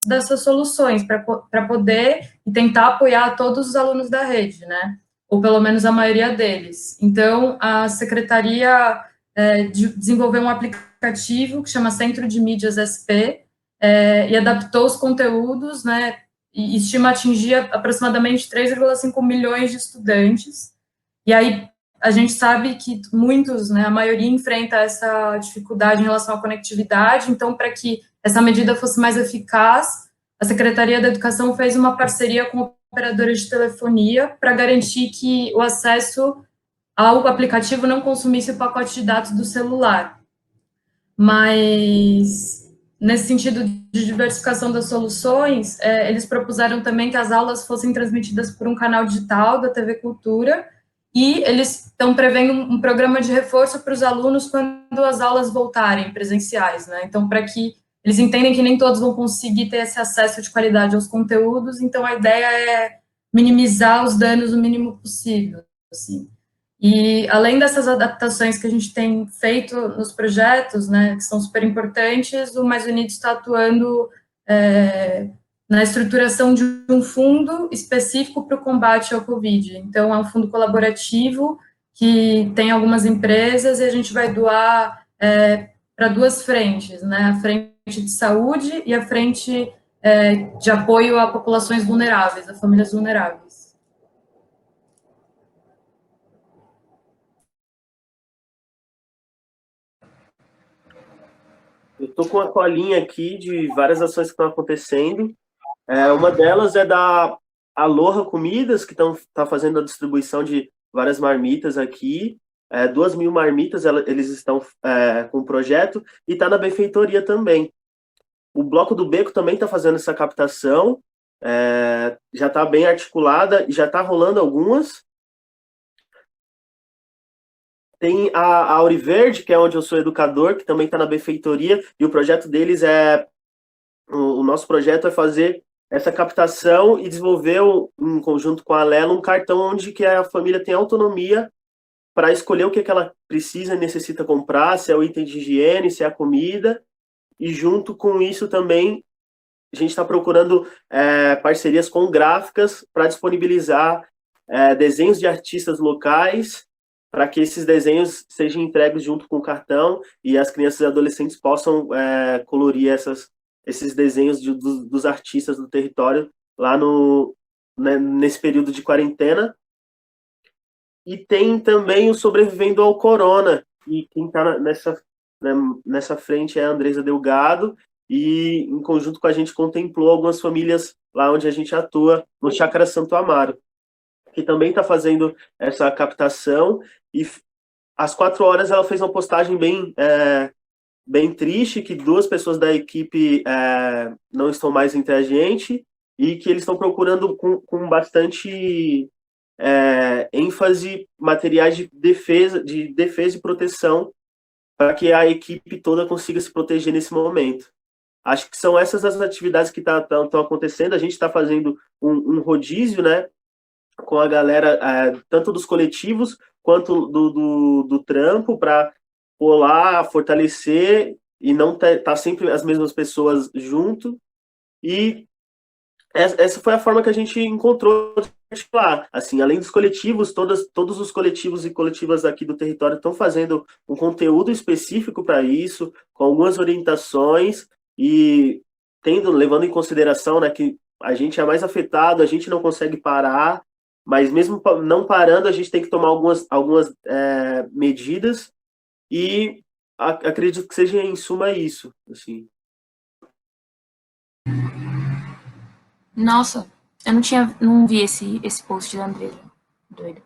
dessas soluções, para poder e tentar apoiar todos os alunos da rede, né, ou pelo menos a maioria deles. Então, a Secretaria desenvolveu um aplicativo que chama Centro de Mídias SP, e adaptou os conteúdos, né, e estima atingir aproximadamente 3,5 milhões de estudantes. E aí a gente sabe que muitos, né, a maioria enfrenta essa dificuldade em relação à conectividade, então para que essa medida fosse mais eficaz, a Secretaria da Educação fez uma parceria com o operadora de telefonia para garantir que o acesso ao aplicativo não consumisse o pacote de dados do celular. Mas, nesse sentido de diversificação das soluções, eles propuseram também que as aulas fossem transmitidas por um canal digital da TV Cultura, e eles estão prevendo um programa de reforço para os alunos quando as aulas voltarem presenciais, né? Então, para que eles entendem que nem todos vão conseguir ter esse acesso de qualidade aos conteúdos, então a ideia é minimizar os danos o mínimo possível, assim. E, além dessas adaptações que a gente tem feito nos projetos, né, que são super importantes, o Mais Unidos está atuando na estruturação de um fundo específico para o combate ao Covid. Então, é um fundo colaborativo que tem algumas empresas e a gente vai doar para duas frentes, né, a frente de saúde e a frente de apoio a populações vulneráveis, a famílias vulneráveis. Eu estou com a colinha aqui de várias ações que estão acontecendo. Uma delas é da Aloha Comidas, que tá fazendo a distribuição de várias marmitas aqui. 2.000 marmitas, eles estão com o projeto, e está na benfeitoria também. O Bloco do Beco também está fazendo essa captação, já está bem articulada, já está rolando algumas. Tem a Auriverde, que é onde eu sou educador, que também está na benfeitoria, e o projeto deles o nosso projeto é fazer essa captação e desenvolver, em conjunto com a Lelo, um cartão onde que a família tem autonomia para escolher o que ela precisa e necessita comprar, se é o item de higiene, se é a comida, e junto com isso também a gente está procurando parcerias com gráficas para disponibilizar desenhos de artistas locais, para que esses desenhos sejam entregues junto com o cartão e as crianças e adolescentes possam colorir esses desenhos dos artistas do território lá nesse período de quarentena. E tem também o Sobrevivendo ao Corona, e quem está nessa frente é a Andresa Delgado, e em conjunto com a gente contemplou algumas famílias lá onde a gente atua, no Chácara Santo Amaro, que também está fazendo essa captação. E às 4 horas ela fez uma postagem bem triste, que 2 pessoas da equipe não estão mais entre a gente, e que eles estão procurando com bastante ênfase materiais de defesa e proteção, para que a equipe toda consiga se proteger nesse momento. Acho que são essas as atividades que estão acontecendo. A gente está fazendo um rodízio, né, com a galera, tanto dos coletivos quanto do trampo, para colar, fortalecer e não tá sempre as mesmas pessoas junto. E essa foi a forma que a gente encontrou de articular. Assim, além dos coletivos, todos os coletivos e coletivas aqui do território estão fazendo um conteúdo específico para isso, com algumas orientações, e levando em consideração, né, que a gente é mais afetado, a gente não consegue parar, mas mesmo não parando, a gente tem que tomar algumas medidas, e acredito que seja, em suma, isso. Assim. Nossa, eu não vi esse post da Andresa. Doido.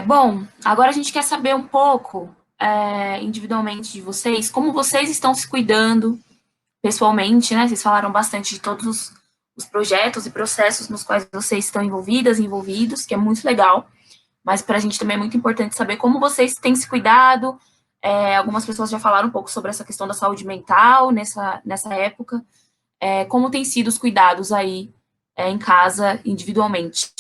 Bom, agora a gente quer saber um pouco, individualmente de vocês, como vocês estão se cuidando pessoalmente, né? Vocês falaram bastante de todos os projetos e processos nos quais vocês estão envolvidos, que é muito legal, mas para a gente também é muito importante saber como vocês têm se cuidado. Algumas pessoas já falaram um pouco sobre essa questão da saúde mental nessa época. Como têm sido os cuidados aí em casa, individualmente?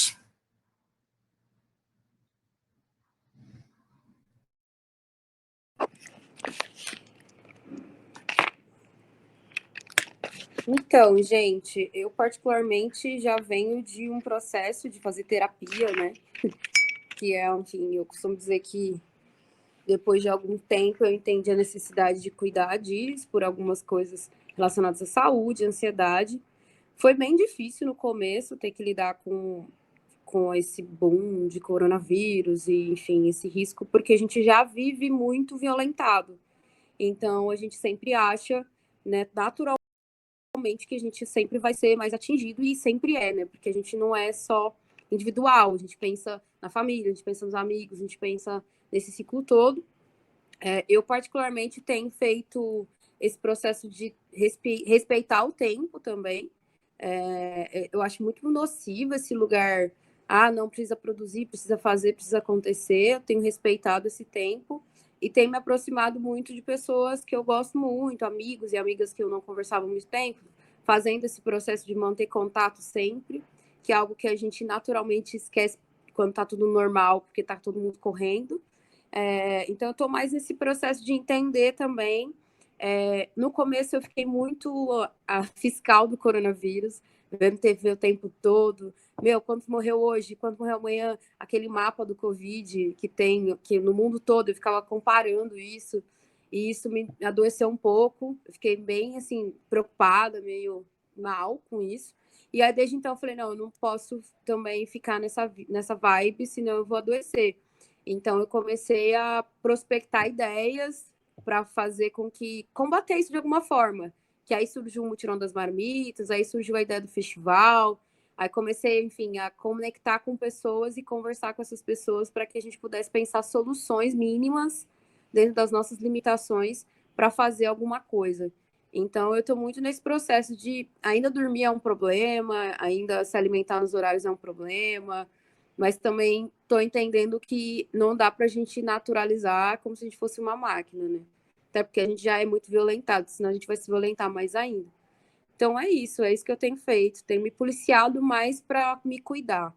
Então, gente, eu particularmente já venho de um processo de fazer terapia, né? Que enfim, eu costumo dizer que depois de algum tempo eu entendi a necessidade de cuidar disso por algumas coisas relacionadas à saúde, ansiedade. Foi bem difícil no começo ter que lidar com esse boom de coronavírus e, enfim, esse risco, porque a gente já vive muito violentado. Então, a gente sempre acha, né, naturalmente, naturalmente que a gente sempre vai ser mais atingido, e sempre é, né? Porque a gente não é só individual, a gente pensa na família, a gente pensa nos amigos, a gente pensa nesse ciclo todo. Eu, particularmente, tenho feito esse processo de respeitar o tempo também. Eu acho muito nocivo esse lugar, não precisa produzir, precisa fazer, precisa acontecer. Eu tenho respeitado esse tempo e tenho me aproximado muito de pessoas que eu gosto muito, amigos e amigas que eu não conversava há muito tempo, fazendo esse processo de manter contato sempre, que é algo que a gente naturalmente esquece quando está tudo normal, porque está todo mundo correndo. Então, eu estou mais nesse processo de entender também. No começo, eu fiquei muito a fiscal do coronavírus, vendo TV o tempo todo. Quanto morreu hoje, quanto morreu amanhã, aquele mapa do Covid que tem que no mundo todo, eu ficava comparando isso, e isso me adoeceu um pouco. Eu fiquei bem, assim, preocupada, meio mal com isso. E aí, desde então, eu falei, não, eu não posso também ficar nessa vibe, senão eu vou adoecer. Então, eu comecei a prospectar ideias para fazer com que combater isso de alguma forma. Que aí surgiu o Mutirão das Marmitas, aí surgiu a ideia do festival, aí comecei, enfim, a conectar com pessoas e conversar com essas pessoas para que a gente pudesse pensar soluções mínimas dentro das nossas limitações para fazer alguma coisa. Então, eu estou muito nesse processo de ainda dormir é um problema, ainda se alimentar nos horários é um problema, mas também estou entendendo que não dá para a gente naturalizar como se a gente fosse uma máquina, né? Até porque a gente já é muito violentado, senão a gente vai se violentar mais ainda. Então é isso que eu tenho feito. Tenho me policiado mais para me cuidar.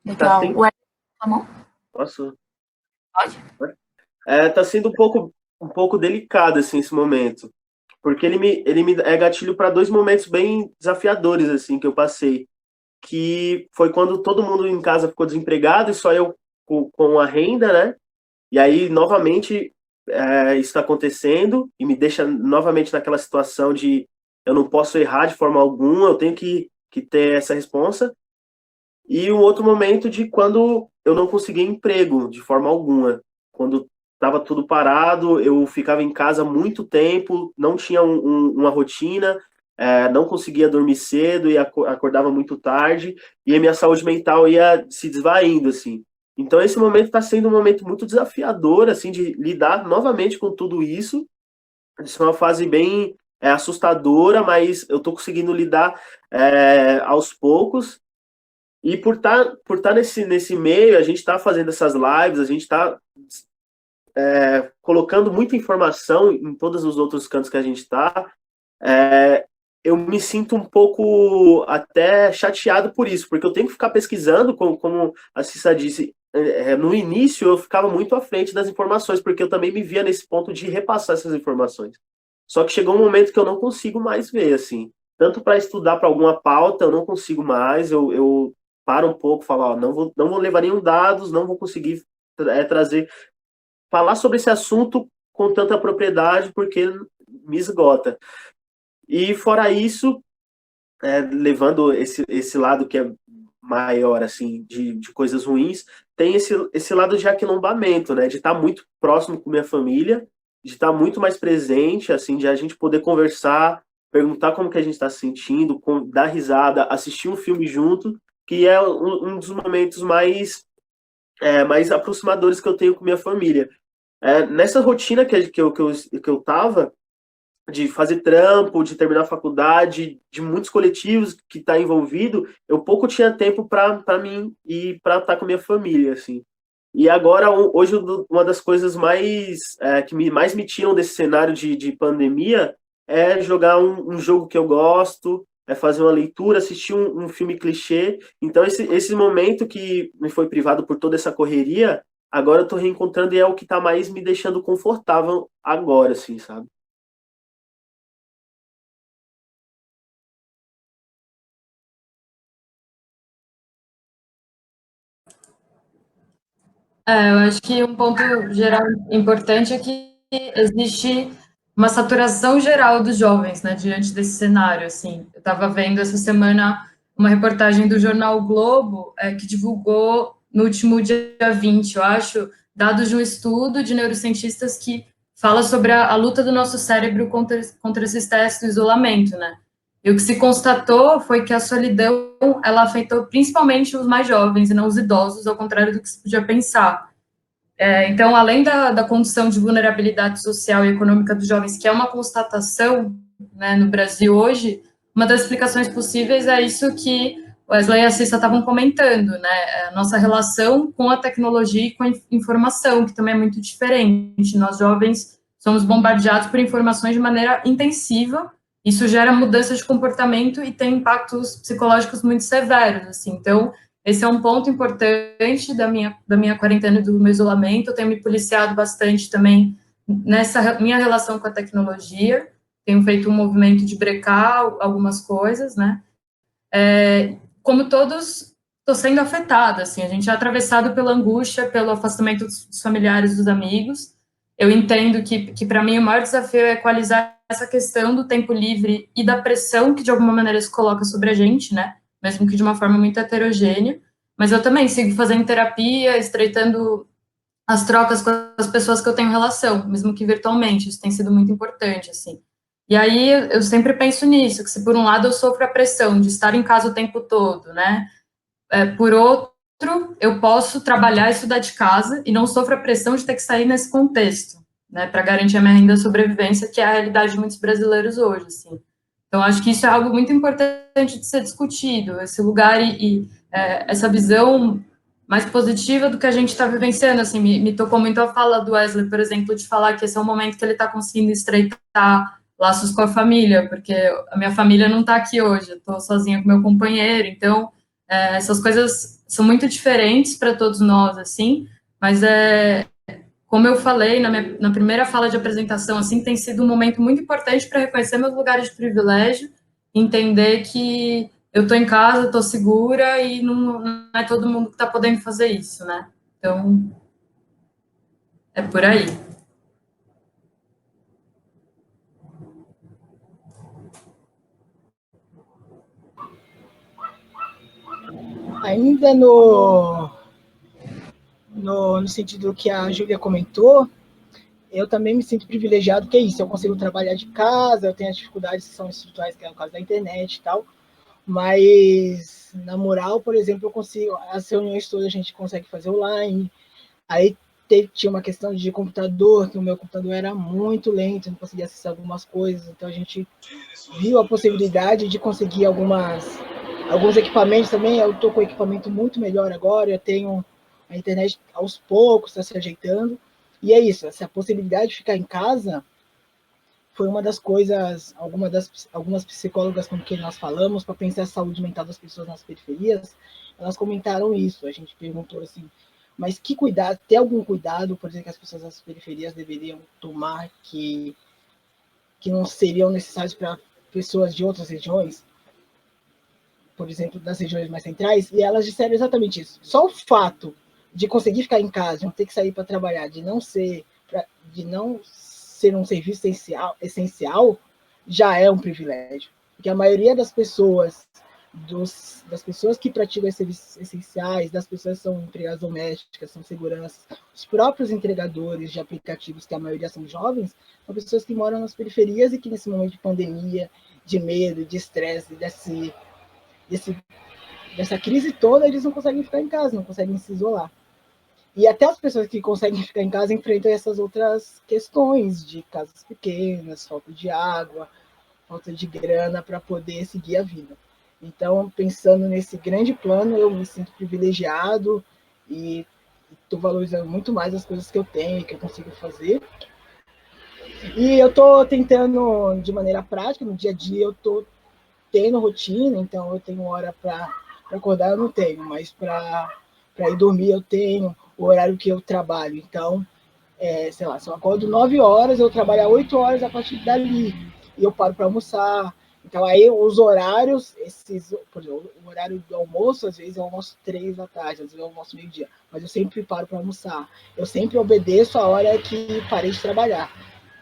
Legal. Tá, Tá bom? Posso? Pode? Tá sendo um pouco delicado assim, esse momento, porque ele me é gatilho para dois momentos bem desafiadores assim que eu passei, que foi quando todo mundo em casa ficou desempregado e só eu com a renda, né? E aí novamente isso está acontecendo e me deixa novamente naquela situação de eu não posso errar de forma alguma, eu tenho que ter essa responsa. E um outro momento de quando eu não conseguia emprego de forma alguma. Quando estava tudo parado, eu ficava em casa muito tempo, não tinha uma rotina, não conseguia dormir cedo e acordava muito tarde, e a minha saúde mental ia se desvaindo, assim. Então esse momento está sendo um momento muito desafiador, assim, de lidar novamente com tudo isso. Isso é uma fase bem assustadora, mas eu estou conseguindo lidar aos poucos. E por tá nesse meio, a gente está fazendo essas lives, a gente está colocando muita informação em todos os outros cantos que a gente está. Eu me sinto um pouco até chateado por isso, porque eu tenho que ficar pesquisando, como a Cissa disse, no início eu ficava muito à frente das informações, porque eu também me via nesse ponto de repassar essas informações. Só que chegou um momento que eu não consigo mais ver, assim. Tanto para estudar para alguma pauta, eu não consigo mais, eu paro um pouco, falo, ó, não vou levar nenhum dados, não vou conseguir falar sobre esse assunto com tanta propriedade, porque me esgota. E fora isso, levando esse lado que é maior, assim, de coisas ruins, tem esse lado de aquilombamento, né? De estar muito próximo com minha família, de estar muito mais presente, assim, de a gente poder conversar, perguntar como que a gente está se sentindo, dar risada, assistir um filme junto, que é um dos momentos mais aproximadores que eu tenho com minha família. Nessa rotina que eu tava, de fazer trampo, de terminar a faculdade, de muitos coletivos que tá envolvido, eu pouco tinha tempo para mim e para estar com a minha família, assim. E agora, hoje, uma das coisas mais que mais me tiram desse cenário de pandemia é jogar um jogo que eu gosto, é fazer uma leitura, assistir um filme clichê. Então, esse momento que me foi privado por toda essa correria, agora eu tô reencontrando e é o que tá mais me deixando confortável agora, assim, sabe? Eu acho que um ponto geral importante é que existe uma saturação geral dos jovens, né, diante desse cenário, assim. Eu estava vendo essa semana uma reportagem do jornal Globo, que divulgou no último dia 20, eu acho, dados de um estudo de neurocientistas que fala sobre a luta do nosso cérebro contra esse estresse do isolamento, né? E o que se constatou foi que a solidão, ela afetou principalmente os mais jovens e não os idosos, ao contrário do que se podia pensar. Então, além da condição de vulnerabilidade social e econômica dos jovens, que é uma constatação, né, no Brasil hoje, uma das explicações possíveis é isso que Wesley e a Cissa estavam comentando, né, a nossa relação com a tecnologia e com a informação, que também é muito diferente. Nós, jovens, somos bombardeados por informações de maneira intensiva, isso gera mudança de comportamento e tem impactos psicológicos muito severos, assim. Então, esse é um ponto importante da minha quarentena e do meu isolamento. Eu tenho me policiado bastante também nessa minha relação com a tecnologia. Tenho feito um movimento de brecar algumas coisas, né? Como todos, estou sendo afetada, assim. A gente é atravessado pela angústia, pelo afastamento dos familiares, dos amigos. Eu entendo que para mim, o maior desafio é equalizar essa questão do tempo livre e da pressão que, de alguma maneira, se coloca sobre a gente, né? Mesmo que de uma forma muito heterogênea, mas eu também sigo fazendo terapia, estreitando as trocas com as pessoas que eu tenho relação, mesmo que virtualmente, isso tem sido muito importante, assim. E aí eu sempre penso nisso, que se por um lado eu sofro a pressão de estar em casa o tempo todo, né, por outro, eu posso trabalhar e estudar de casa e não sofro a pressão de ter que sair nesse contexto, né, para garantir a minha renda de sobrevivência, que é a realidade de muitos brasileiros hoje, assim. Então, acho que isso é algo muito importante de ser discutido, esse lugar essa visão mais positiva do que a gente está vivenciando. Assim, me tocou muito a fala do Wesley, por exemplo, de falar que esse é um momento que ele está conseguindo estreitar laços com a família, porque a minha família não está aqui hoje, eu estou sozinha com meu companheiro, então essas coisas são muito diferentes para todos nós, assim, mas como eu falei na primeira fala de apresentação, assim, tem sido um momento muito importante para reconhecer meus lugares de privilégio, entender que eu estou em casa, estou segura e não é todo mundo que está podendo fazer isso, né? Então, é por aí. Ainda no sentido que a Júlia comentou, eu também me sinto privilegiado, que é isso, eu consigo trabalhar de casa, eu tenho as dificuldades que são estruturais, que é o caso da internet e tal, mas na moral, por exemplo, eu consigo, as reuniões todas a gente consegue fazer online, aí tinha uma questão de computador, que o meu computador era muito lento, não conseguia acessar algumas coisas, então a gente viu a possibilidade de conseguir alguns equipamentos também. Eu estou com um equipamento muito melhor agora, eu tenho a internet aos poucos, está se ajeitando, e é isso, essa possibilidade de ficar em casa foi uma das coisas, algumas psicólogas com quem nós falamos, para pensar a saúde mental das pessoas nas periferias, elas comentaram isso, a gente perguntou assim, mas que cuidado, tem algum cuidado, por exemplo, que as pessoas das periferias deveriam tomar que não seriam necessários para pessoas de outras regiões? Por exemplo, das regiões mais centrais, e elas disseram exatamente isso. Só o fato de conseguir ficar em casa, de não ter que sair para trabalhar, de não ser um serviço essencial, já é um privilégio. Porque a maioria das pessoas, das pessoas que praticam esses serviços essenciais, das pessoas que são empregadas domésticas, são seguranças, os próprios entregadores de aplicativos, que a maioria são jovens, são pessoas que moram nas periferias e que nesse momento de pandemia, de medo, de estresse, dessa crise toda, eles não conseguem ficar em casa, não conseguem se isolar. E até as pessoas que conseguem ficar em casa enfrentam essas outras questões de casas pequenas, falta de água, falta de grana para poder seguir a vida. Então, pensando nesse grande plano, eu me sinto privilegiado e estou valorizando muito mais as coisas que eu tenho, que eu consigo fazer. E eu estou tentando, de maneira prática, no dia a dia, eu estou tendo rotina, então eu tenho hora para acordar, eu não tenho, mas para ir dormir eu tenho o horário que eu trabalho. Então, sei lá, se eu acordo 9 horas, eu trabalho 8 horas a partir dali, e eu paro para almoçar. Então, aí os horários, por exemplo, o horário do almoço, às vezes eu almoço 3 da tarde, às vezes eu almoço meio-dia, mas eu sempre paro para almoçar. Eu sempre obedeço a hora que parei de trabalhar.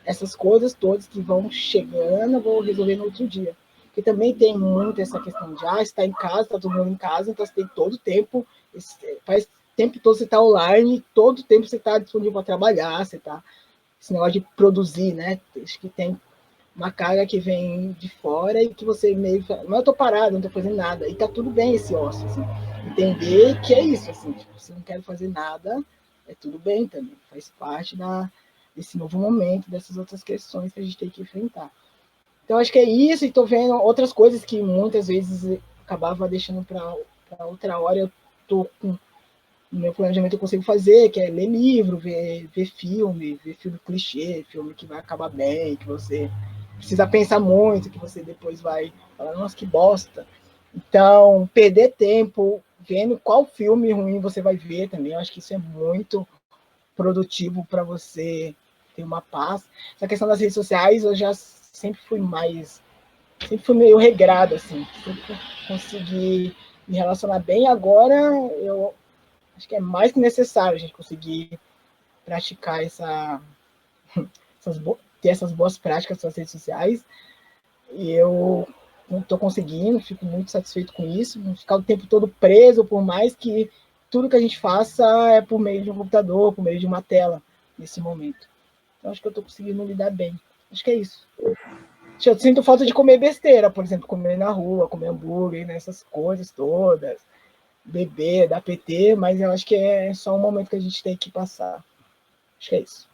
Essas coisas todas que vão chegando, eu vou resolver no outro dia. Porque também tem muito essa questão de, está em casa, está todo mundo em casa, então você tem todo o tempo, tempo todo você está online, todo o tempo você está disponível para trabalhar, você está... Esse negócio de produzir, né? Acho que tem uma carga que vem de fora e que você meio... Não, eu tô parado, não tô fazendo nada. E tá tudo bem esse ócio, assim. Entender que é isso, assim. Tipo, se eu não quero fazer nada, é tudo bem também. Faz parte desse novo momento, dessas outras questões que a gente tem que enfrentar. Então, acho que é isso. E tô vendo outras coisas que muitas vezes acabava deixando para outra hora. Eu tô com... No meu planejamento eu consigo fazer, que é ler livro, ver filme clichê, filme que vai acabar bem, que você precisa pensar muito, que você depois vai falar, nossa, que bosta. Então, perder tempo vendo qual filme ruim você vai ver também, eu acho que isso é muito produtivo para você ter uma paz. Essa questão das redes sociais, eu já sempre fui meio regrado, assim, sempre consegui me relacionar bem. Agora, eu acho que é mais que necessário a gente conseguir praticar ter essas boas práticas nas redes sociais. E eu não estou conseguindo, fico muito satisfeito com isso. Não ficar o tempo todo preso, por mais que tudo que a gente faça é por meio de um computador, por meio de uma tela, nesse momento. Então, acho que eu estou conseguindo lidar bem. Acho que é isso. Eu sinto falta de comer besteira, por exemplo, comer na rua, comer hambúrguer, né, essas coisas todas. Beber, dar PT, mas eu acho que é só um momento que a gente tem que passar. Acho que é isso.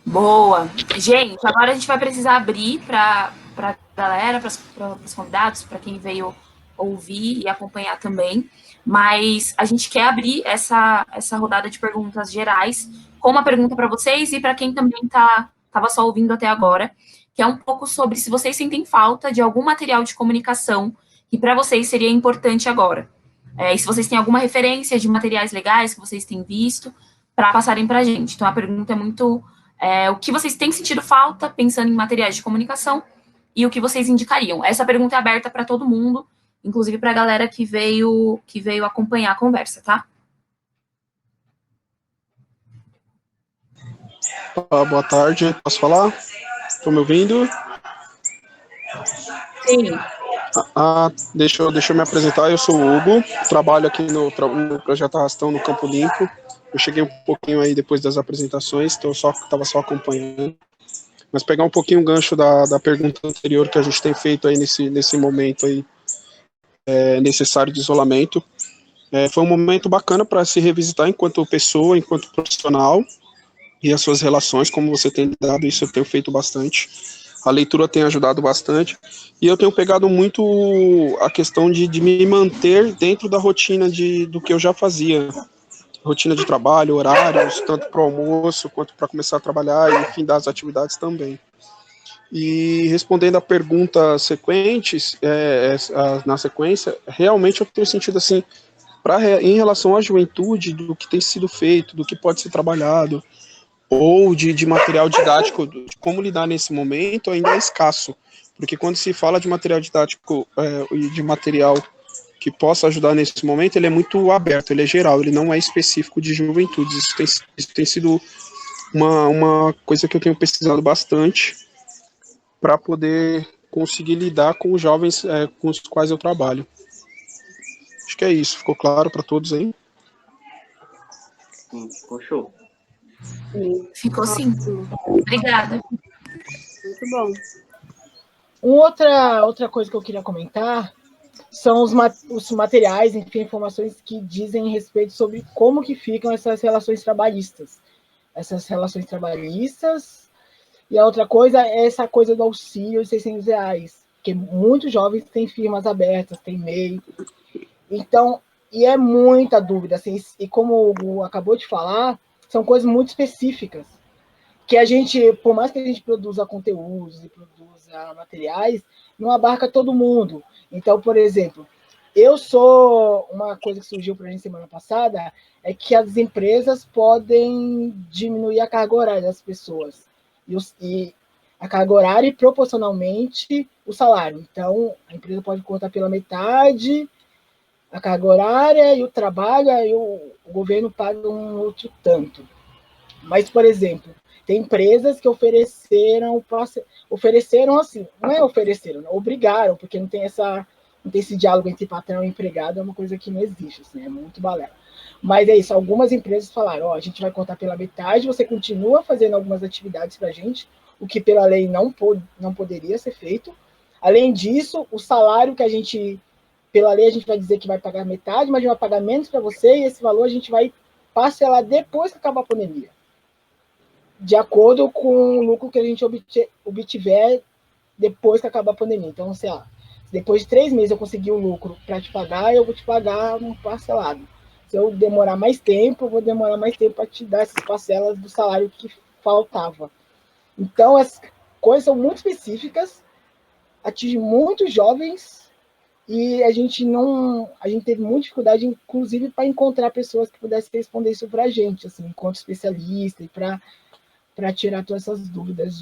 Boa. Gente, agora a gente vai precisar abrir para a galera, para os convidados, para quem veio ouvir e acompanhar também. Mas a gente quer abrir essa rodada de perguntas gerais com uma pergunta para vocês e para quem também estava só ouvindo até agora, que é um pouco sobre se vocês sentem falta de algum material de comunicação que para vocês seria importante agora. E se vocês têm alguma referência de materiais legais que vocês têm visto, para passarem para a gente. Então, a pergunta é muito o que vocês têm sentido falta pensando em materiais de comunicação e o que vocês indicariam. Essa pergunta é aberta para todo mundo, inclusive para a galera que veio acompanhar a conversa, tá? Boa tarde, posso falar? Estão me ouvindo? Sim. Deixa eu me apresentar, eu sou o Hugo, trabalho aqui no Projeto Arrastão, no Campo Limpo. Eu cheguei um pouquinho aí depois das apresentações, então eu estava só acompanhando. Mas pegar um pouquinho o gancho da pergunta anterior que a gente tem feito aí nesse momento aí, necessário de isolamento. Foi um momento bacana para se revisitar enquanto pessoa, enquanto profissional, e as suas relações, como você tem lidado, isso eu tenho feito bastante. A leitura tem ajudado bastante, e eu tenho pegado muito a questão de me manter dentro da rotina do que eu já fazia. Rotina de trabalho, horários, tanto para o almoço, quanto para começar a trabalhar, e enfim, das atividades também. E respondendo a pergunta sequentes, na sequência, realmente eu tenho sentido assim, em relação à juventude, do que tem sido feito, do que pode ser trabalhado, ou de material didático, de como lidar nesse momento, ainda é escasso. Porque quando se fala de material didático e de material que possa ajudar nesse momento, ele é muito aberto, ele é geral, ele não é específico de juventudes. Isso tem sido uma coisa que eu tenho pesquisado bastante para poder conseguir lidar com os jovens com os quais eu trabalho. Acho que é isso, ficou claro para todos aí? Sim, ficou show. Ficou sim. Obrigada. Muito bom. Outra coisa que eu queria comentar são os materiais, enfim, informações que dizem respeito sobre como que ficam essas relações trabalhistas. E a outra coisa é essa coisa do auxílio de R$600, porque muitos jovens têm firmas abertas, têm MEI. Então, e é muita dúvida, assim, e como o Hugo acabou de falar, são coisas muito específicas, que a gente, por mais que a gente produza conteúdos e produza materiais, não abarca todo mundo. Então, por exemplo, uma coisa que surgiu para a gente semana passada é que as empresas podem diminuir a carga horária das pessoas. E a carga horária e proporcionalmente o salário. Então, a empresa pode cortar pela metade a carga horária e o trabalho, aí o governo paga um outro tanto. Mas, por exemplo, tem empresas que ofereceram assim, não é ofereceram, obrigaram, porque não tem essa não ter esse diálogo entre patrão e empregado, é uma coisa que não existe, assim, é muito balela. Mas é isso, algumas empresas falaram, a gente vai cortar pela metade, você continua fazendo algumas atividades para a gente, o que pela lei não poderia ser feito. Além disso, o salário que a gente, pela lei, a gente vai dizer que vai pagar metade, mas a gente vai pagar menos para você, e esse valor a gente vai parcelar depois que acabar a pandemia, de acordo com o lucro que a gente obtiver depois que acabar a pandemia. Então, sei lá, se depois de 3 meses eu conseguir o lucro para te pagar, eu vou te pagar um parcelado. Se eu demorar mais tempo, eu vou demorar mais tempo para te dar essas parcelas do salário que faltava. Então, essas coisas são muito específicas, atingem muitos jovens, e a gente teve muita dificuldade, inclusive, para encontrar pessoas que pudessem responder isso para a gente, assim, enquanto especialista, e para tirar todas essas dúvidas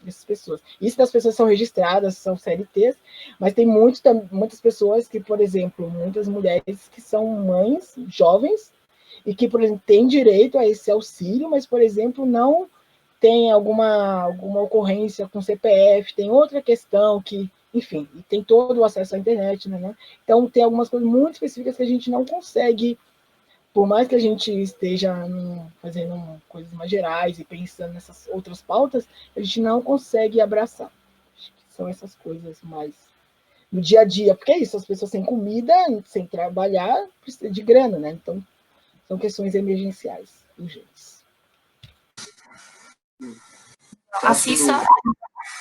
dessas pessoas. Isso das pessoas são registradas, são CLTs, mas tem muitas pessoas que, por exemplo, muitas mulheres que são mães jovens e que, por exemplo, têm direito a esse auxílio, mas, por exemplo, não tem alguma ocorrência com CPF, tem outra questão que, enfim, tem todo o acesso à internet, né? Então, tem algumas coisas muito específicas que a gente não consegue, por mais que a gente esteja fazendo coisas mais gerais e pensando nessas outras pautas, a gente não consegue abraçar. Acho que são essas coisas mais no dia a dia, porque é isso, as pessoas sem comida, sem trabalhar, precisam de grana, né? Então, são questões emergenciais, urgentes. A Cissa.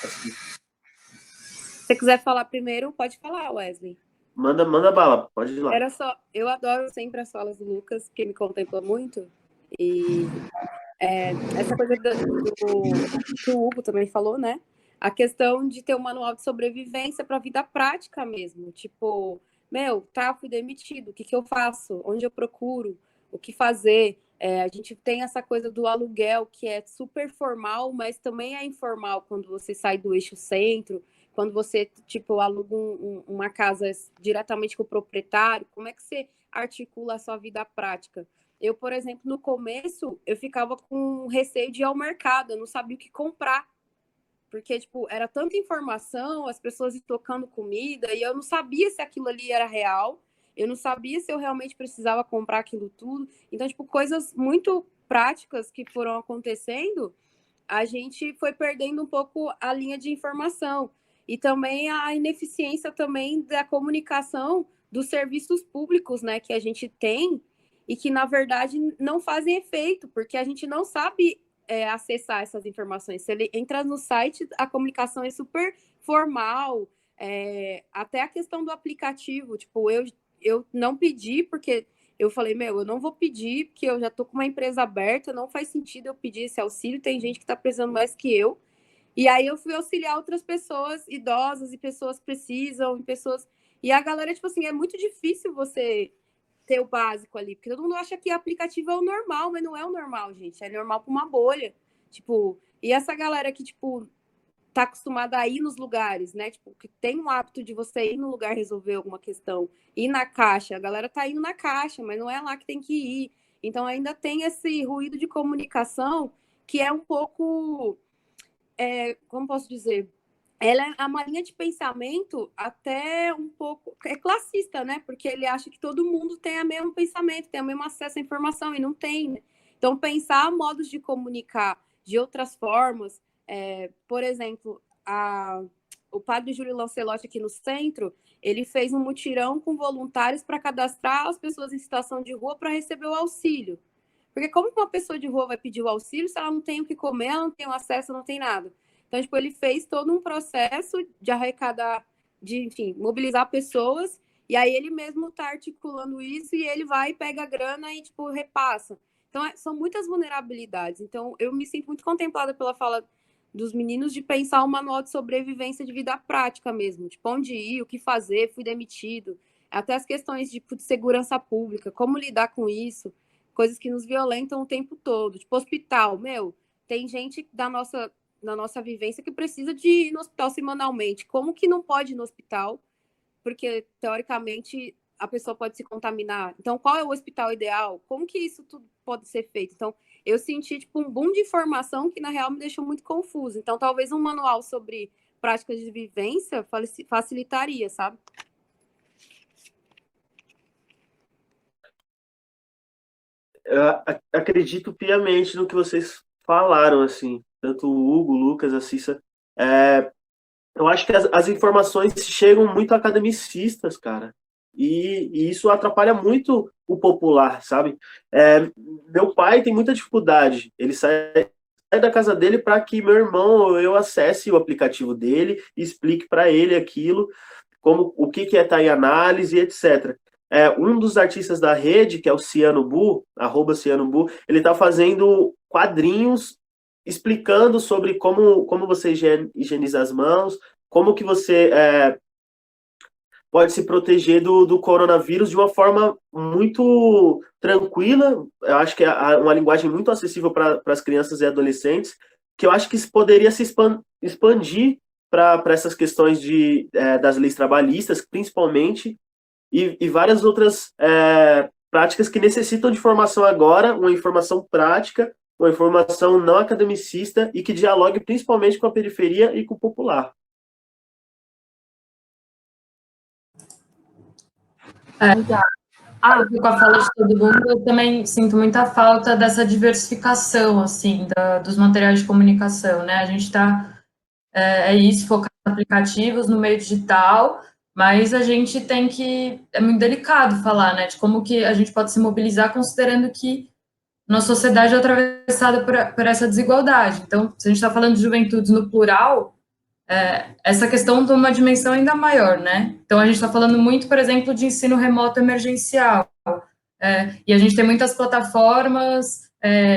Se você quiser falar primeiro, pode falar, Wesley. Manda bala, pode ir lá. Era só, eu adoro sempre as falas do Lucas, que me contempla muito, e essa coisa que o Hugo também falou, né? A questão de ter um manual de sobrevivência para a vida prática mesmo. Tipo, fui demitido, o que eu faço? Onde eu procuro? O que fazer? A gente tem essa coisa do aluguel, que é super formal, mas também é informal quando você sai do eixo centro, quando você, tipo, aluga uma casa diretamente com o proprietário. Como é que você articula a sua vida prática? Eu, por exemplo, no começo, eu ficava com receio de ir ao mercado, eu não sabia o que comprar. Porque, tipo, era tanta informação, as pessoas estocando comida, e eu não sabia se aquilo ali era real, eu não sabia se eu realmente precisava comprar aquilo tudo. Então, tipo, coisas muito práticas que foram acontecendo, a gente foi perdendo um pouco a linha de informação. E também a ineficiência também da comunicação dos serviços públicos, né, que a gente tem, e que, na verdade, não fazem efeito, porque a gente não sabe acessar essas informações. Se ele entra no site, a comunicação é super formal, até a questão do aplicativo. Tipo, eu não pedi, porque eu falei, eu não vou pedir, porque eu já estou com uma empresa aberta, não faz sentido eu pedir esse auxílio, tem gente que está precisando mais que eu. E aí eu fui auxiliar outras pessoas idosas, e pessoas que precisam, e a galera, tipo assim, é muito difícil você ter o básico ali, porque todo mundo acha que aplicativo é o normal, mas não é o normal, gente, é normal para uma bolha, tipo, e essa galera que, tipo, tá acostumada a ir nos lugares, né, tipo, que tem o hábito de você ir no lugar resolver alguma questão, ir na caixa, a galera tá indo na caixa, mas não é lá que tem que ir, então ainda tem esse ruído de comunicação que é um pouco, como posso dizer, ela é uma linha de pensamento até um pouco classista, né? Porque ele acha que todo mundo tem o mesmo pensamento, tem o mesmo acesso à informação, e não tem, né? Então, pensar modos de comunicar de outras formas, por exemplo, o padre Júlio Lancelotti aqui no centro, ele fez um mutirão com voluntários para cadastrar as pessoas em situação de rua para receber o auxílio. Porque como que uma pessoa de rua vai pedir o auxílio se ela não tem o que comer, ela não tem o acesso, não tem nada? Então, tipo, ele fez todo um processo de arrecadar, enfim, mobilizar pessoas, e aí ele mesmo tá articulando isso, e ele vai, pega a grana e, tipo, repassa. Então, são muitas vulnerabilidades. Então, eu me sinto muito contemplada pela fala dos meninos de pensar um manual de sobrevivência de vida prática mesmo. Tipo, onde ir, o que fazer, fui demitido. Até as questões de segurança pública, como lidar com isso, coisas que nos violentam o tempo todo. Tipo, hospital, tem gente na nossa vivência que precisa de ir no hospital semanalmente. Como que não pode ir no hospital? Porque, teoricamente, a pessoa pode se contaminar. Então, qual é o hospital ideal? Como que isso tudo pode ser feito? Então, eu senti, tipo, um boom de informação que, na real, me deixou muito confuso. Então, talvez um manual sobre práticas de vivência facilitaria, sabe? acredito piamente no que vocês falaram, assim, tanto o Hugo, o Lucas, a Cissa. Eu acho que as informações chegam muito academicistas, cara, e isso atrapalha muito o popular, sabe? Meu pai tem muita dificuldade, ele sai da casa dele para que meu irmão ou eu acesse o aplicativo dele e explique para ele aquilo, como o que é estar em análise, etc. Um dos artistas da rede, que é o Ciano Bu, @CianoBu, ele está fazendo quadrinhos explicando sobre como você higieniza as mãos, como que você pode se proteger do coronavírus de uma forma muito tranquila. Eu acho que é uma linguagem muito acessível para as crianças e adolescentes, que eu acho que isso poderia se expandir para essas questões das leis trabalhistas, principalmente, e várias outras práticas que necessitam de formação agora, uma informação prática, uma informação não academicista e que dialogue principalmente com a periferia e com o popular. Com a fala de todo mundo, eu também sinto muita falta dessa diversificação, assim, dos materiais de comunicação, né? A gente está, isso, focado em aplicativos, no meio digital, mas a gente tem que, é muito delicado falar, né, de como que a gente pode se mobilizar considerando que nossa sociedade é atravessada por essa desigualdade. Então, se a gente está falando de juventudes no plural, essa questão toma uma dimensão ainda maior, né? Então, a gente está falando muito, por exemplo, de ensino remoto emergencial, e a gente tem muitas plataformas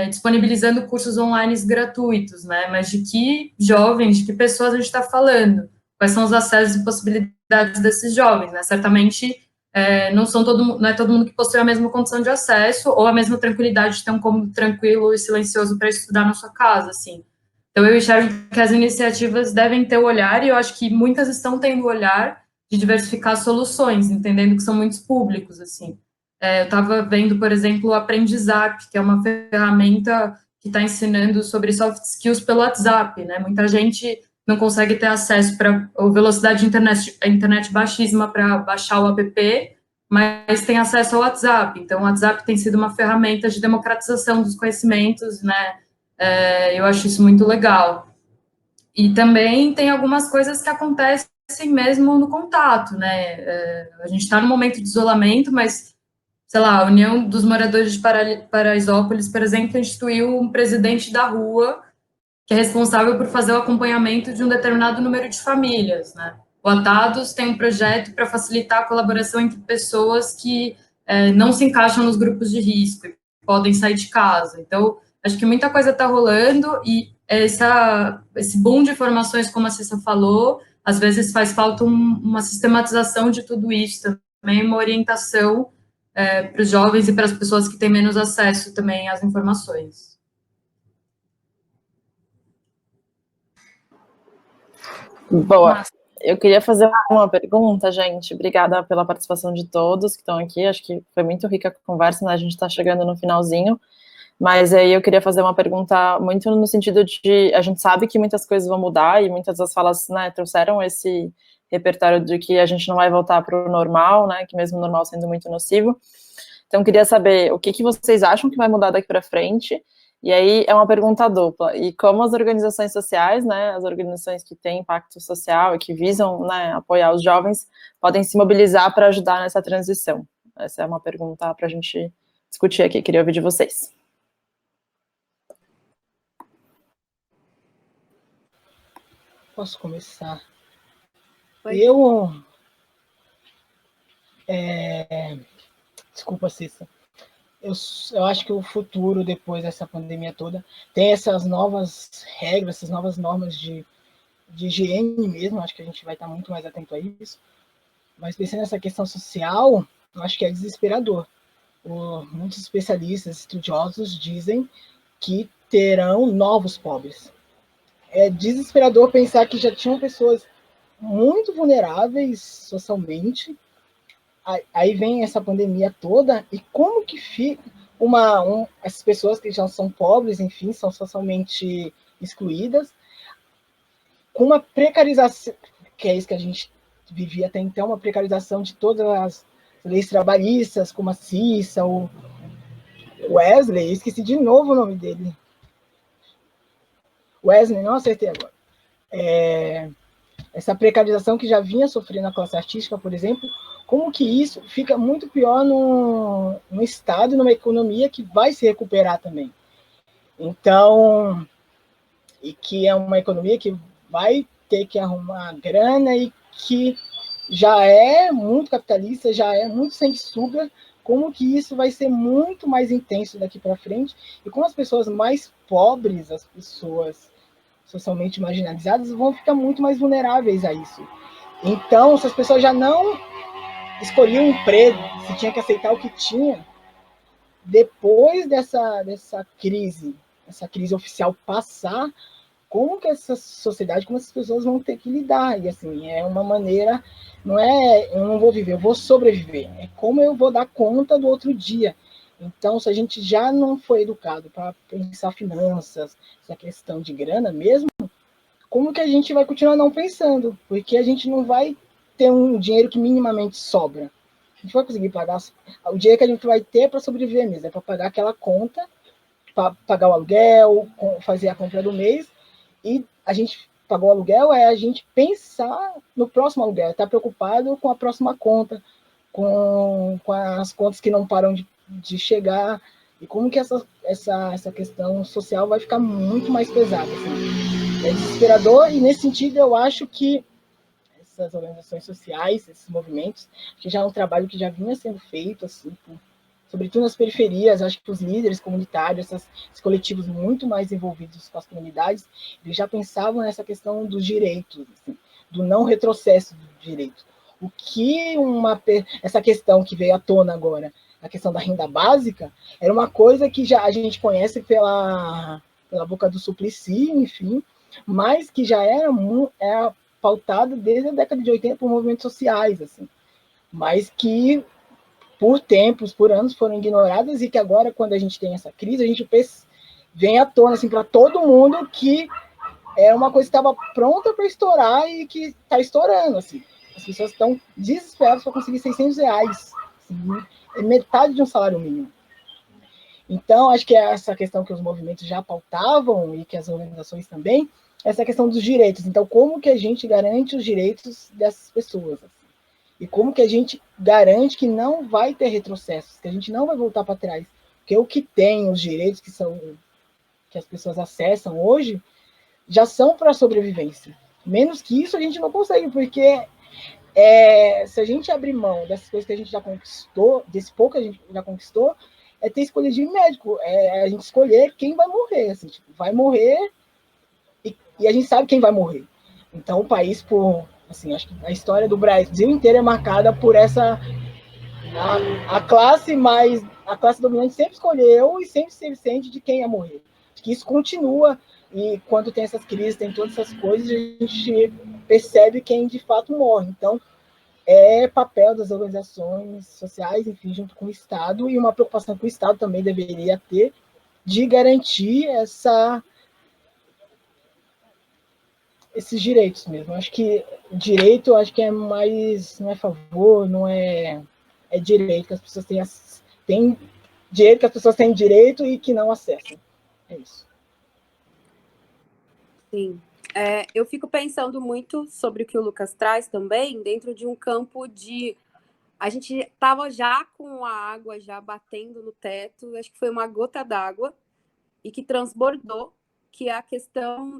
disponibilizando cursos online gratuitos, né? Mas de que jovens, de que pessoas a gente está falando? Quais são os acessos e possibilidades desses jovens, né? Certamente não é todo mundo que possui a mesma condição de acesso ou a mesma tranquilidade de ter um cômodo tranquilo e silencioso para estudar na sua casa, assim. Então, eu enxergo que as iniciativas devem ter o olhar, e eu acho que muitas estão tendo o olhar de diversificar soluções, entendendo que são muitos públicos, assim. Eu estava vendo, por exemplo, o Aprendizap, que é uma ferramenta que está ensinando sobre soft skills pelo WhatsApp, né? Muita gente não consegue ter acesso para a velocidade de internet baixíssima para baixar o app, mas tem acesso ao WhatsApp. Então, o WhatsApp tem sido uma ferramenta de democratização dos conhecimentos, né? Eu acho isso muito legal. E também tem algumas coisas que acontecem mesmo no contato, né? A gente está num momento de isolamento, mas, sei lá, a União dos Moradores de Paraisópolis, por exemplo, instituiu um presidente da rua que é responsável por fazer o acompanhamento de um determinado número de famílias, né? O Atados tem um projeto para facilitar a colaboração entre pessoas que não se encaixam nos grupos de risco e podem sair de casa. Então, acho que muita coisa está rolando e esse boom de informações, como a Cissa falou, às vezes faz falta uma sistematização de tudo isso também, uma orientação para os jovens e para as pessoas que têm menos acesso também às informações. Boa. Eu queria fazer uma pergunta, gente. Obrigada pela participação de todos que estão aqui. Acho que foi muito rica a conversa, né? A gente está chegando no finalzinho. Mas aí eu queria fazer uma pergunta muito no sentido de... A gente sabe que muitas coisas vão mudar e muitas das falas, né, trouxeram esse repertório de que a gente não vai voltar para o normal, né? Que mesmo o normal sendo muito nocivo. Então, eu queria saber o que vocês acham que vai mudar daqui para frente. E aí é uma pergunta dupla. E como as organizações sociais, né, as organizações que têm impacto social e que visam, né, apoiar os jovens, podem se mobilizar para ajudar nessa transição? Essa é uma pergunta para a gente discutir aqui. Queria ouvir de vocês. Posso começar? Oi. Desculpa, Cissa. Eu acho que o futuro, depois dessa pandemia toda, tem essas novas regras, essas novas normas de higiene mesmo. Acho que a gente vai estar muito mais atento a isso. Mas pensando nessa questão social, eu acho que é desesperador. Muitos especialistas, estudiosos, dizem que terão novos pobres. É desesperador pensar que já tinham pessoas muito vulneráveis socialmente. Aí vem essa pandemia toda, e como que fica essas pessoas que já são pobres, enfim, são socialmente excluídas, com uma precarização, que é isso que a gente vivia até então, uma precarização de todas as leis trabalhistas, como a CISA, Wesley, esqueci de novo o nome dele. Wesley, não acertei agora. Essa precarização que já vinha sofrendo a classe artística, por exemplo, como que isso fica muito pior no Estado, numa economia que vai se recuperar também. Então, e que é uma economia que vai ter que arrumar grana e que já é muito capitalista, já é muito sanguessuga, como que isso vai ser muito mais intenso daqui para frente, e como as pessoas mais pobres, as pessoas socialmente marginalizadas, vão ficar muito mais vulneráveis a isso. Então, se as pessoas já não escolhiam um emprego, se tinha que aceitar o que tinha, depois dessa crise oficial passar, como que essa sociedade, como essas pessoas vão ter que lidar? E assim, é uma maneira, não é eu não vou viver, eu vou sobreviver, é como eu vou dar conta do outro dia. Então, se a gente já não foi educado para pensar finanças, essa questão de grana mesmo, como que a gente vai continuar não pensando? Porque a gente não vai ter um dinheiro que minimamente sobra. A gente vai conseguir pagar o dinheiro que a gente vai ter para sobreviver mesmo, é para pagar aquela conta, para pagar o aluguel, fazer a compra do mês, e a gente pagou o aluguel, é a gente pensar no próximo aluguel, estar preocupado com a próxima conta, com as contas que não param de chegar, e como que essa questão social vai ficar muito mais pesada. Assim. É desesperador, e nesse sentido eu acho que essas organizações sociais, esses movimentos, que já é um trabalho que já vinha sendo feito, assim, sobretudo nas periferias, acho que os líderes comunitários, esses coletivos muito mais envolvidos com as comunidades, eles já pensavam nessa questão dos direitos, assim, do não retrocesso dos direitos. O que essa questão que veio à tona agora, a questão da renda básica, era uma coisa que já a gente conhece pela boca do Suplicy, enfim, mas que já era pautado desde a década de 80 por movimentos sociais, assim, mas que por tempos, por anos, foram ignoradas, e que agora, quando a gente tem essa crise, a gente vem à tona, assim, para todo mundo, que é uma coisa que estava pronta para estourar e que está estourando, assim. As pessoas estão desesperadas para conseguir R$600, assim, é metade de um salário mínimo. Então, acho que é essa questão que os movimentos já pautavam, e que as organizações também, essa questão dos direitos. Então, como que a gente garante os direitos dessas pessoas, assim? E como que a gente garante que não vai ter retrocessos, que a gente não vai voltar para trás? Porque o que tem, os direitos que as pessoas acessam hoje, já são para a sobrevivência. Menos que isso a gente não consegue, porque se a gente abrir mão dessas coisas que a gente já conquistou, desse pouco que a gente já conquistou, é ter escolha de médico, é a gente escolher quem vai morrer. Assim, tipo, vai morrer e a gente sabe quem vai morrer. Então, o país, assim, acho que a história do Brasil inteira é marcada por essa a classe dominante sempre escolheu e sempre se sente de quem ia morrer. Acho que isso continua, e quando tem essas crises, tem todas essas coisas, a gente percebe quem de fato morre. Então, é papel das organizações sociais, enfim, junto com o Estado, e uma preocupação que o Estado também deveria ter de garantir esses direitos mesmo. Acho que direito, é mais, não é favor, não é direito que as pessoas têm direito, que as pessoas têm direito e que não acessam. É isso. Sim. Eu fico pensando muito sobre o que o Lucas traz também, dentro de um campo de... A gente estava já com a água já batendo no teto, acho que foi uma gota d'água, e que transbordou, que é a questão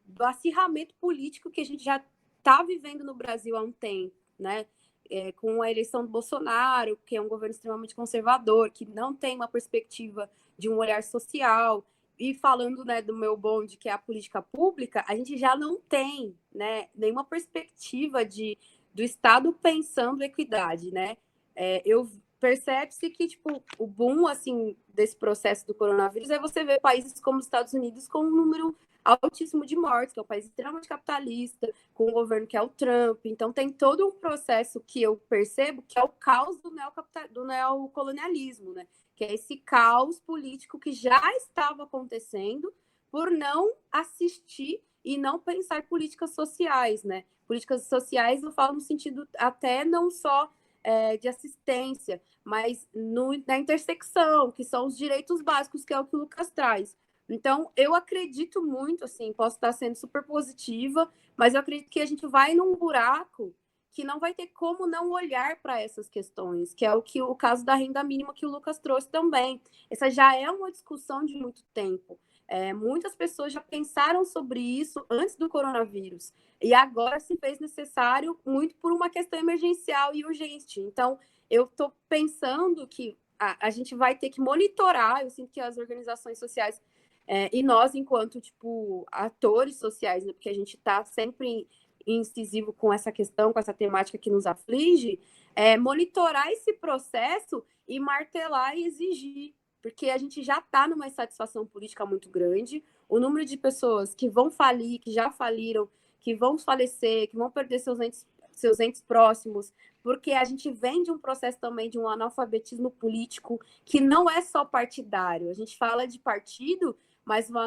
do acirramento político que a gente já está vivendo no Brasil há um tempo, né? Com a eleição do Bolsonaro, que é um governo extremamente conservador, que não tem uma perspectiva de um olhar social, e falando, né, do meu bonde, que é a política pública, a gente já não tem, né, nenhuma perspectiva do Estado pensando equidade, né? Percebe-se que, tipo, o boom, assim, desse processo do coronavírus é você ver países como os Estados Unidos com um número altíssimo de mortes, que é um país extremamente capitalista, com um governo que é o Trump. Então, tem todo um processo que eu percebo que é o caos do neocolonialismo, né? Que é esse caos político que já estava acontecendo por não assistir e não pensar em políticas sociais, né? Políticas sociais, eu falo no sentido até não só de assistência, mas na intersecção, que são os direitos básicos, que é o que o Lucas traz. Então, eu acredito muito, assim, posso estar sendo super positiva, mas eu acredito que a gente vai num buraco que não vai ter como não olhar para essas questões, que é o caso da renda mínima que o Lucas trouxe também. Essa já é uma discussão de muito tempo. Muitas pessoas já pensaram sobre isso antes do coronavírus, e agora se fez necessário muito por uma questão emergencial e urgente. Então, eu estou pensando que a gente vai ter que monitorar, eu sinto que as organizações sociais, e nós, enquanto, tipo, atores sociais, né, porque a gente está sempre incisivo com essa questão, com essa temática que nos aflige, monitorar esse processo e martelar e exigir, porque a gente já está numa insatisfação política muito grande, o número de pessoas que vão falir, que já faliram, que vão falecer, que vão perder seus entes próximos, porque a gente vem de um processo também de um analfabetismo político que não é só partidário. A gente fala de partido, mas o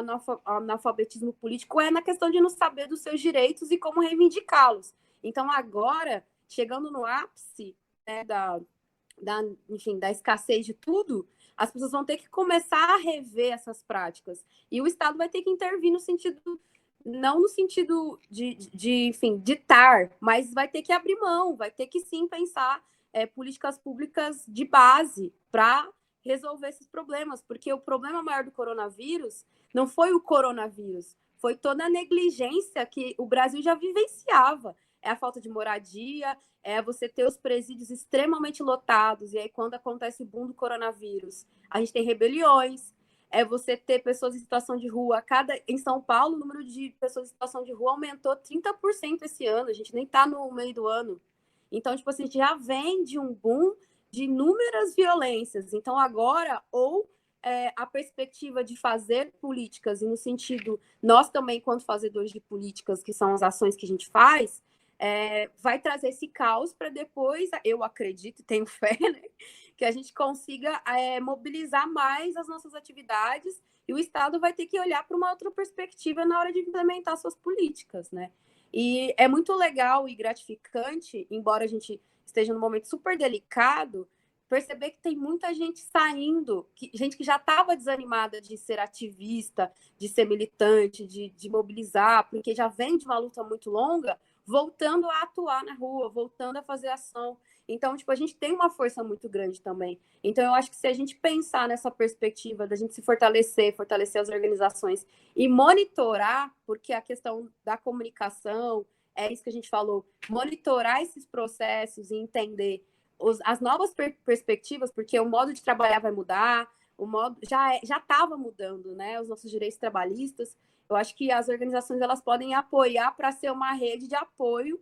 analfabetismo político é na questão de não saber dos seus direitos e como reivindicá-los. Então, agora, chegando no ápice, né, enfim, da escassez de tudo, as pessoas vão ter que começar a rever essas práticas. E o Estado vai ter que intervir no sentido, não no sentido de enfim, ditar, mas vai ter que abrir mão, vai ter que sim pensar políticas públicas de base para resolver esses problemas, porque o problema maior do coronavírus não foi o coronavírus, foi toda a negligência que o Brasil já vivenciava. É a falta de moradia, é você ter os presídios extremamente lotados, e aí quando acontece o boom do coronavírus, a gente tem rebeliões, é você ter pessoas em situação de rua. Em São Paulo, o número de pessoas em situação de rua aumentou 30% esse ano, a gente nem está no meio do ano. Então, tipo assim, a gente já vem de um boom de inúmeras violências. Então, agora, a perspectiva de fazer políticas, e no sentido, nós também, enquanto fazedores de políticas, que são as ações que a gente faz, vai trazer esse caos para depois, eu acredito e tenho fé, né, que a gente consiga mobilizar mais as nossas atividades, e o Estado vai ter que olhar para uma outra perspectiva na hora de implementar suas políticas, né? E é muito legal e gratificante, embora a gente esteja num momento super delicado, perceber que tem muita gente saindo, gente que já estava desanimada de ser ativista, de ser militante, de mobilizar, porque já vem de uma luta muito longa, voltando a atuar na rua, voltando a fazer ação. Então, tipo, a gente tem uma força muito grande também. Então, eu acho que se a gente pensar nessa perspectiva da gente se fortalecer as organizações e monitorar, porque a questão da comunicação, é isso que a gente falou, monitorar esses processos e entender as novas perspectivas, porque o modo de trabalhar vai mudar, o modo já estava mudando, né? Os nossos direitos trabalhistas. Eu acho que as organizações elas podem apoiar para ser uma rede de apoio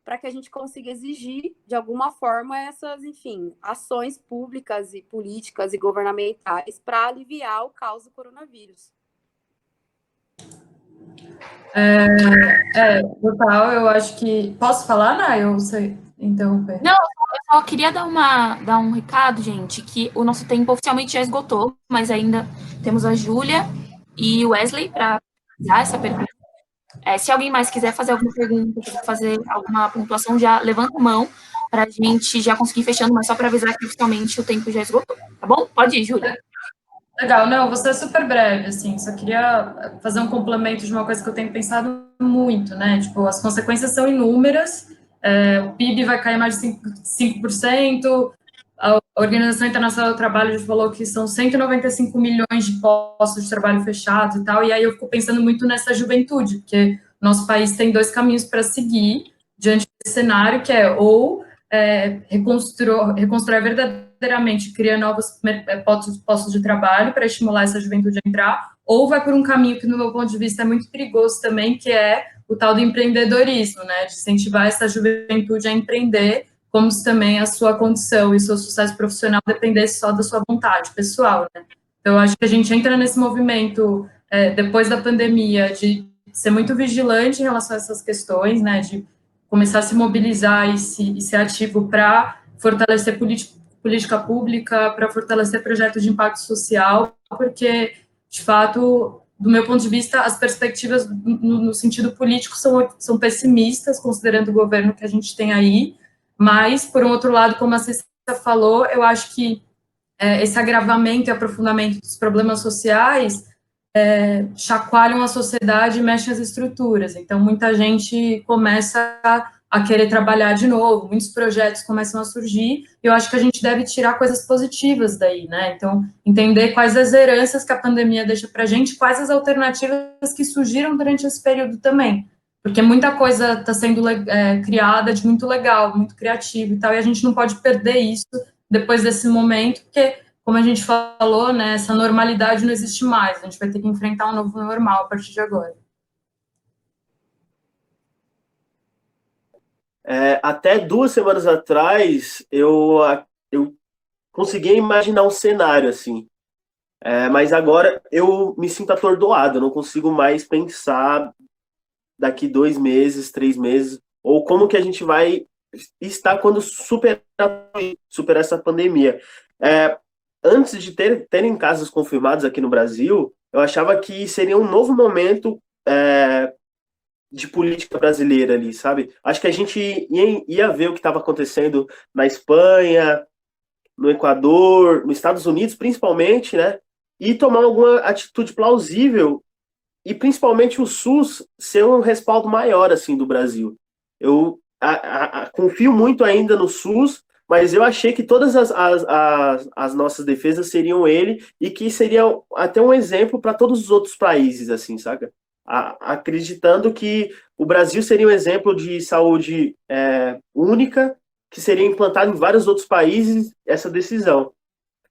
para que a gente consiga exigir, de alguma forma, essas, enfim, ações públicas e políticas e governamentais para aliviar o caos do coronavírus. Total, eu acho que... Posso falar, Nay? Eu sei interromper. Não, eu só queria dar um recado, gente, que o nosso tempo oficialmente já esgotou, mas ainda temos a Júlia e o Wesley para dar essa pergunta. Se alguém mais quiser fazer alguma pergunta, quiser fazer alguma pontuação, já levanta a mão para a gente já conseguir fechando, mas só para avisar que oficialmente o tempo já esgotou, tá bom? Pode ir, Júlia. Legal, não, vou ser super breve, assim, só queria fazer um complemento de uma coisa que eu tenho pensado muito, né, tipo, as consequências são inúmeras, o PIB vai cair mais de 5%, a Organização Internacional do Trabalho já falou que são 195 milhões de postos de trabalho fechados e tal, e aí eu fico pensando muito nessa juventude, porque nosso país tem dois caminhos para seguir diante desse cenário, que é ou reconstruir verdadeiramente, criar novos postos de trabalho para estimular essa juventude a entrar, ou vai por um caminho que, no meu ponto de vista, é muito perigoso também, que é o tal do empreendedorismo, né, de incentivar essa juventude a empreender, como se também a sua condição e seu sucesso profissional dependesse só da sua vontade pessoal, né. Então, eu acho que a gente entra nesse movimento, depois da pandemia, de ser muito vigilante em relação a essas questões, né, de começar a se mobilizar e ser ativo para fortalecer política pública, para fortalecer projetos de impacto social, porque, de fato, do meu ponto de vista, as perspectivas no sentido político são pessimistas, considerando o governo que a gente tem aí, Mas, por um outro lado, como a Cissa falou, eu acho que esse agravamento e aprofundamento dos problemas sociais chacoalham a sociedade e mexem as estruturas. Então, muita gente começa a querer trabalhar de novo, muitos projetos começam a surgir, e eu acho que a gente deve tirar coisas positivas daí, né? Então, entender quais as heranças que a pandemia deixa para a gente, quais as alternativas que surgiram durante esse período também. Porque muita coisa está sendo criada de muito legal, muito criativo e tal, e a gente não pode perder isso depois desse momento, porque, como a gente falou, né, essa normalidade não existe mais, a gente vai ter que enfrentar um novo normal a partir de agora. Até 2 semanas atrás, eu conseguia imaginar um cenário assim. Mas agora eu me sinto atordoado, eu não consigo mais pensar daqui 2 meses, 3 meses, ou como que a gente vai estar quando superar essa pandemia. Antes de terem casos confirmados aqui no Brasil, eu achava que seria um novo momento de política brasileira ali, sabe? Acho que a gente ia ver o que estava acontecendo na Espanha, no Equador, nos Estados Unidos, principalmente, né? E tomar alguma atitude plausível e principalmente o SUS ser um respaldo maior assim do Brasil. Eu confio muito ainda no SUS, mas eu achei que todas as nossas defesas seriam ele e que seria até um exemplo para todos os outros países, assim, saca? Acreditando que o Brasil seria um exemplo de saúde única, que seria implantado em vários outros países essa decisão.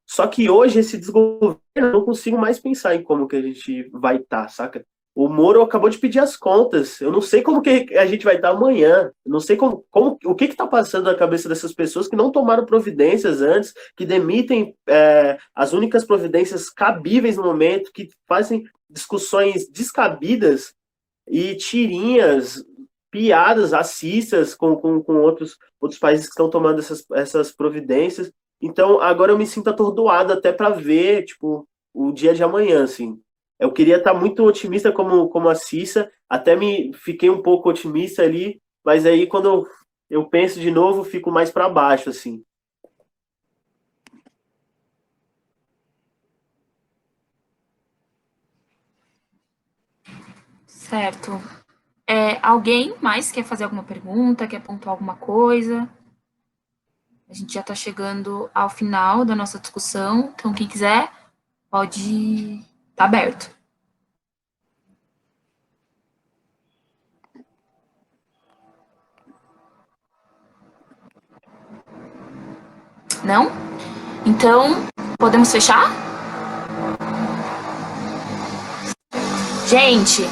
Só que hoje, esse desgoverno, eu não consigo mais pensar em como que a gente vai estar, saca? O Moro acabou de pedir as contas. Eu não sei como que a gente vai estar amanhã. Eu não sei o que está passando na cabeça dessas pessoas que não tomaram providências antes, que demitem as únicas providências cabíveis no momento, que fazem discussões descabidas e tirinhas, piadas racistas com outros países que estão tomando essas providências. Então, agora eu me sinto atordoado até para ver, tipo, o dia de amanhã, assim. Eu queria estar muito otimista como a Cissa, até fiquei um pouco otimista ali, mas aí quando eu penso de novo, fico mais para baixo, assim. Certo. Alguém mais quer fazer alguma pergunta, quer pontuar alguma coisa? A gente já está chegando ao final da nossa discussão, então quem quiser pode estar aberto. Não? Então, podemos fechar? Gente,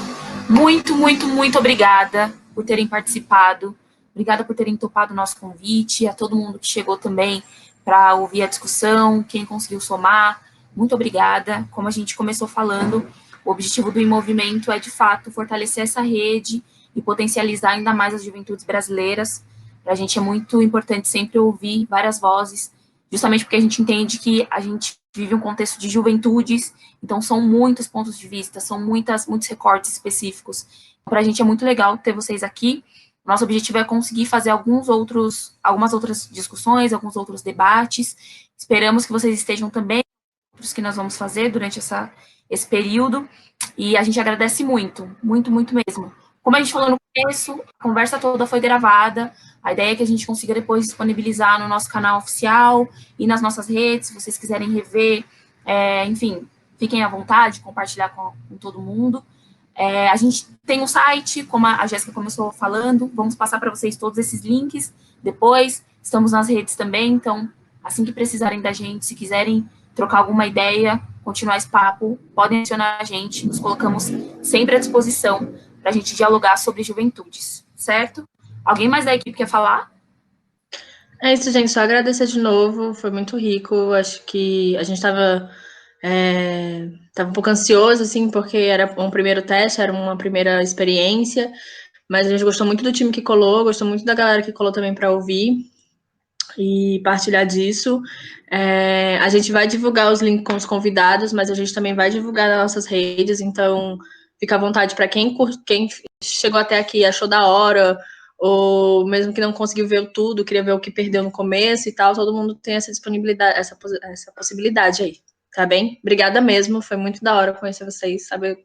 muito, muito, muito obrigada por terem participado. Obrigada por terem topado o nosso convite, a todo mundo que chegou também para ouvir a discussão, quem conseguiu somar. Muito obrigada. Como a gente começou falando, o objetivo do Em-Movimento é, de fato, fortalecer essa rede e potencializar ainda mais as juventudes brasileiras. Para a gente é muito importante sempre ouvir várias vozes, justamente porque a gente entende que a gente vive um contexto de juventudes, então são muitos pontos de vista, são muitos recortes específicos. Para a gente é muito legal ter vocês aqui. Nosso objetivo é conseguir fazer algumas outras discussões, alguns outros debates. Esperamos que vocês estejam também, outros que nós vamos fazer durante esse período. E a gente agradece muito, muito, muito mesmo. Como a gente falou no começo, a conversa toda foi gravada. A ideia é que a gente consiga depois disponibilizar no nosso canal oficial e nas nossas redes, se vocês quiserem rever. Enfim, fiquem à vontade, compartilhar com todo mundo. A gente tem um site, como a Jéssica começou falando, vamos passar para vocês todos esses links depois. Estamos nas redes também, então, assim que precisarem da gente, se quiserem trocar alguma ideia, continuar esse papo, podem adicionar a gente, nos colocamos sempre à disposição para a gente dialogar sobre juventudes, certo? Alguém mais da equipe quer falar? É isso, gente, só agradecer de novo, foi muito rico, acho que a gente estava um pouco ansioso, assim, porque era um primeiro teste, era uma primeira experiência, mas a gente gostou muito do time que colou, gostou muito da galera que colou também para ouvir e partilhar disso. A gente vai divulgar os links com os convidados, mas a gente também vai divulgar nas nossas redes, então fica à vontade para quem chegou até aqui, achou da hora, ou mesmo que não conseguiu ver tudo, queria ver o que perdeu no começo e tal, todo mundo tem essa disponibilidade, essa possibilidade aí, tá bem? Obrigada mesmo, foi muito da hora conhecer vocês, sabe?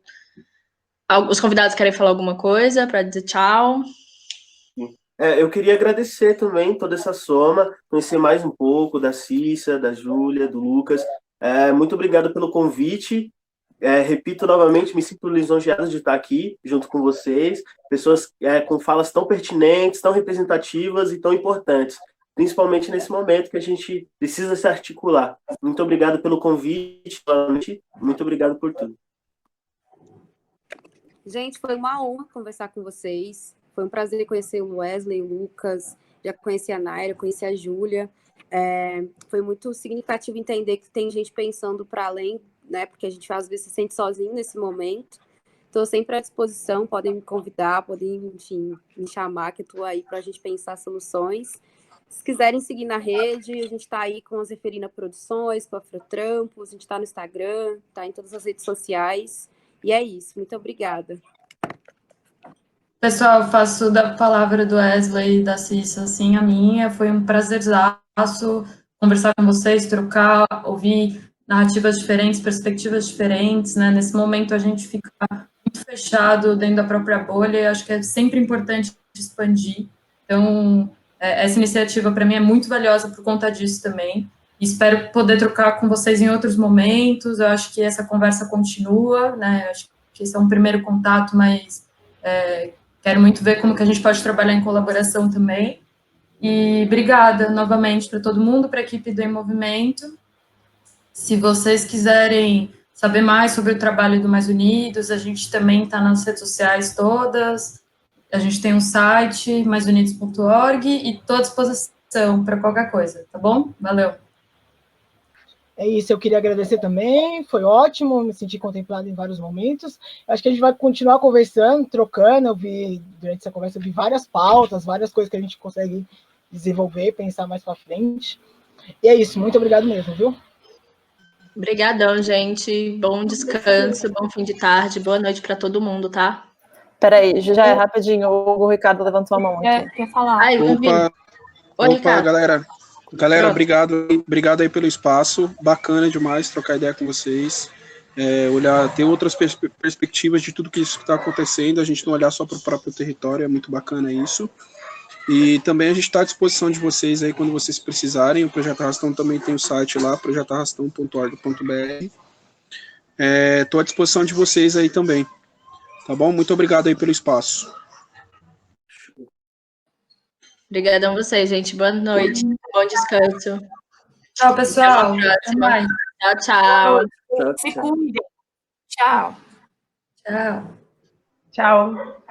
Os convidados querem falar alguma coisa para dizer tchau? Eu queria agradecer também toda essa soma, conhecer mais um pouco da Cissa, da Júlia, do Lucas. Muito obrigado pelo convite. Repito novamente, me sinto lisonjeado de estar aqui junto com vocês, pessoas com falas tão pertinentes, tão representativas e tão importantes, principalmente nesse momento que a gente precisa se articular. Muito obrigado pelo convite, muito obrigado por tudo. Gente, foi uma honra conversar com vocês. Foi um prazer conhecer o Wesley, o Lucas, já conheci a Naira, conheci a Júlia. Foi muito significativo entender que tem gente pensando para além, né? Porque a gente às vezes se sente sozinho nesse momento. Estou sempre à disposição, podem me convidar, podem, enfim, me chamar, que estou aí para a gente pensar soluções. Se quiserem seguir na rede, a gente está aí com a Zeferina Produções, com a Afrotrampos, a gente está no Instagram, está em todas as redes sociais. E é isso, muito obrigada. Pessoal, eu faço da palavra do Wesley e da Cissa, assim, a minha. Foi um prazerzaço conversar com vocês, trocar, ouvir narrativas diferentes, perspectivas diferentes, né? Nesse momento a gente fica muito fechado dentro da própria bolha e acho que é sempre importante expandir. Então, essa iniciativa para mim é muito valiosa por conta disso também. Espero poder trocar com vocês em outros momentos. Eu acho que essa conversa continua, né? Acho que esse é um primeiro contato, mas quero muito ver como que a gente pode trabalhar em colaboração também. E obrigada novamente para todo mundo, para a equipe do Em Movimento. Se vocês quiserem saber mais sobre o trabalho do Mais Unidos, a gente também está nas redes sociais todas. A gente tem um site, maisunidos.org, e estou à disposição para qualquer coisa, tá bom? Valeu. É isso, eu queria agradecer também, foi ótimo, me senti contemplado em vários momentos. Acho que a gente vai continuar conversando, trocando. Durante essa conversa, eu vi várias pautas, várias coisas que a gente consegue desenvolver, pensar mais para frente. E é isso, muito obrigado mesmo, viu? Obrigadão, gente. Bom descanso, bom fim de tarde, boa noite para todo mundo, tá? Peraí, já rapidinho, o Ricardo levantou a mão aqui. Quer falar? Ai, Opa, galera. Galera, obrigado aí pelo espaço. Bacana demais trocar ideia com vocês. Ter outras perspectivas de tudo que isso está acontecendo, a gente não olhar só para o próprio território, é muito bacana isso. E também a gente está à disposição de vocês aí quando vocês precisarem. O Projeto Arrastão também tem o site lá, projetarrastão.org.br. Estou à disposição de vocês aí também. Tá bom? Muito obrigado aí pelo espaço. Obrigadão a vocês, gente. Boa noite. Bom descanso. Tchau, pessoal. Até mais. Tchau. Se cuidem. Tchau. Tchau. Tchau.